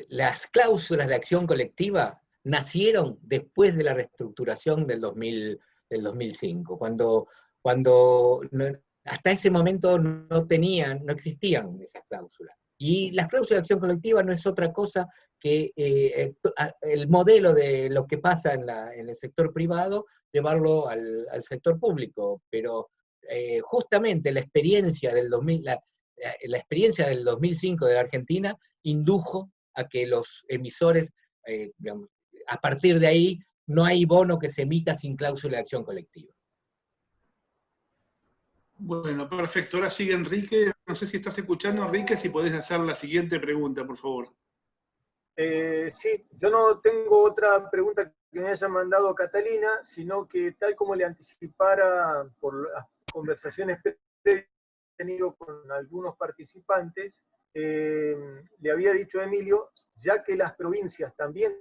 las cláusulas de acción colectiva nacieron después de la reestructuración del 2005, hasta ese momento no existían esas cláusulas. Y las cláusulas de acción colectiva no es otra cosa que el modelo de lo que pasa en el sector privado, llevarlo al sector público, pero justamente la experiencia del 2000, la experiencia del 2005 de la Argentina indujo a que los emisores, digamos, a partir de ahí, no hay bono que se emita sin cláusula de acción colectiva. Bueno, perfecto. Ahora sigue Enrique. No sé si estás escuchando, Enrique, si podés hacer la siguiente pregunta, por favor. Sí, yo no tengo otra pregunta que me haya mandado Catalina, sino que tal como le anticipara por las conversaciones previas que he tenido con algunos participantes, le había dicho a Emilio, ya que las provincias también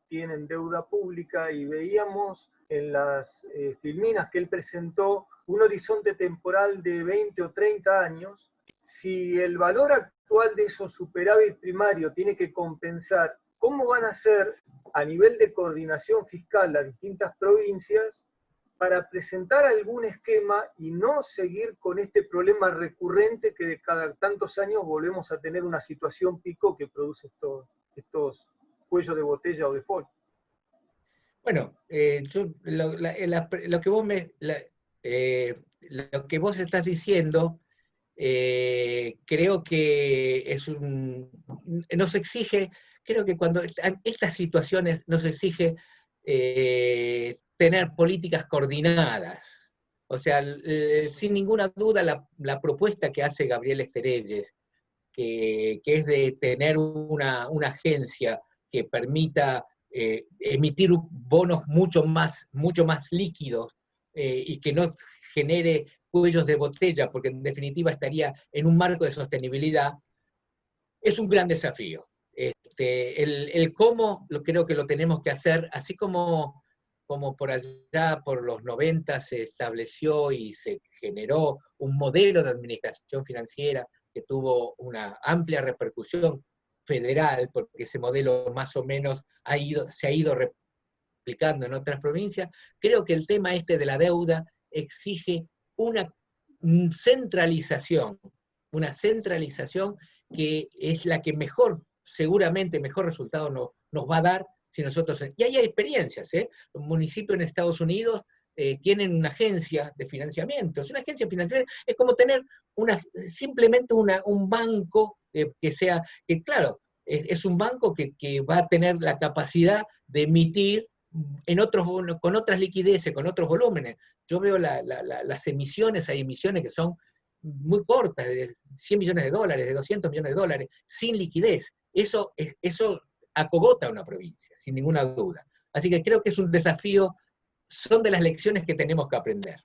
tienen deuda pública y veíamos en las filminas que él presentó un horizonte temporal de 20 o 30 años, si el valor actual de esos superávit primario tiene que compensar, ¿cómo van a hacer a nivel de coordinación fiscal las distintas provincias para presentar algún esquema y no seguir con este problema recurrente que de cada tantos años volvemos a tener una situación pico que produce estos cuellos de botella o default? Bueno, lo que vos estás diciendo, creo que nos exige, creo que cuando estas situaciones nos exige tener políticas coordinadas. O sea, sin ninguna duda la propuesta que hace Gabriel Esterelles, que es de tener una agencia que permita emitir bonos mucho más líquidos y que no genere cuellos de botella, porque en definitiva estaría en un marco de sostenibilidad, es un gran desafío. El cómo creo que lo tenemos que hacer, así como por allá, por los 90, se estableció y se generó un modelo de administración financiera que tuvo una amplia repercusión federal, porque ese modelo más o menos se ha ido replicando en otras provincias. Creo que el tema este de la deuda exige una centralización que es la que seguramente mejor resultado nos va a dar si nosotros... Y hay experiencias, ¿eh? Los municipios en Estados Unidos tienen una agencia de financiamiento. Una agencia de financiamiento es como tener simplemente un banco que claro, es un banco que va a tener la capacidad de emitir con otras liquideces, con otros volúmenes. Yo veo las emisiones, hay emisiones que son muy cortas, de 100 millones de dólares, de 200 millones de dólares, sin liquidez. Eso acogota a una provincia, sin ninguna duda. Así que creo que es un desafío, son de las lecciones que tenemos que aprender.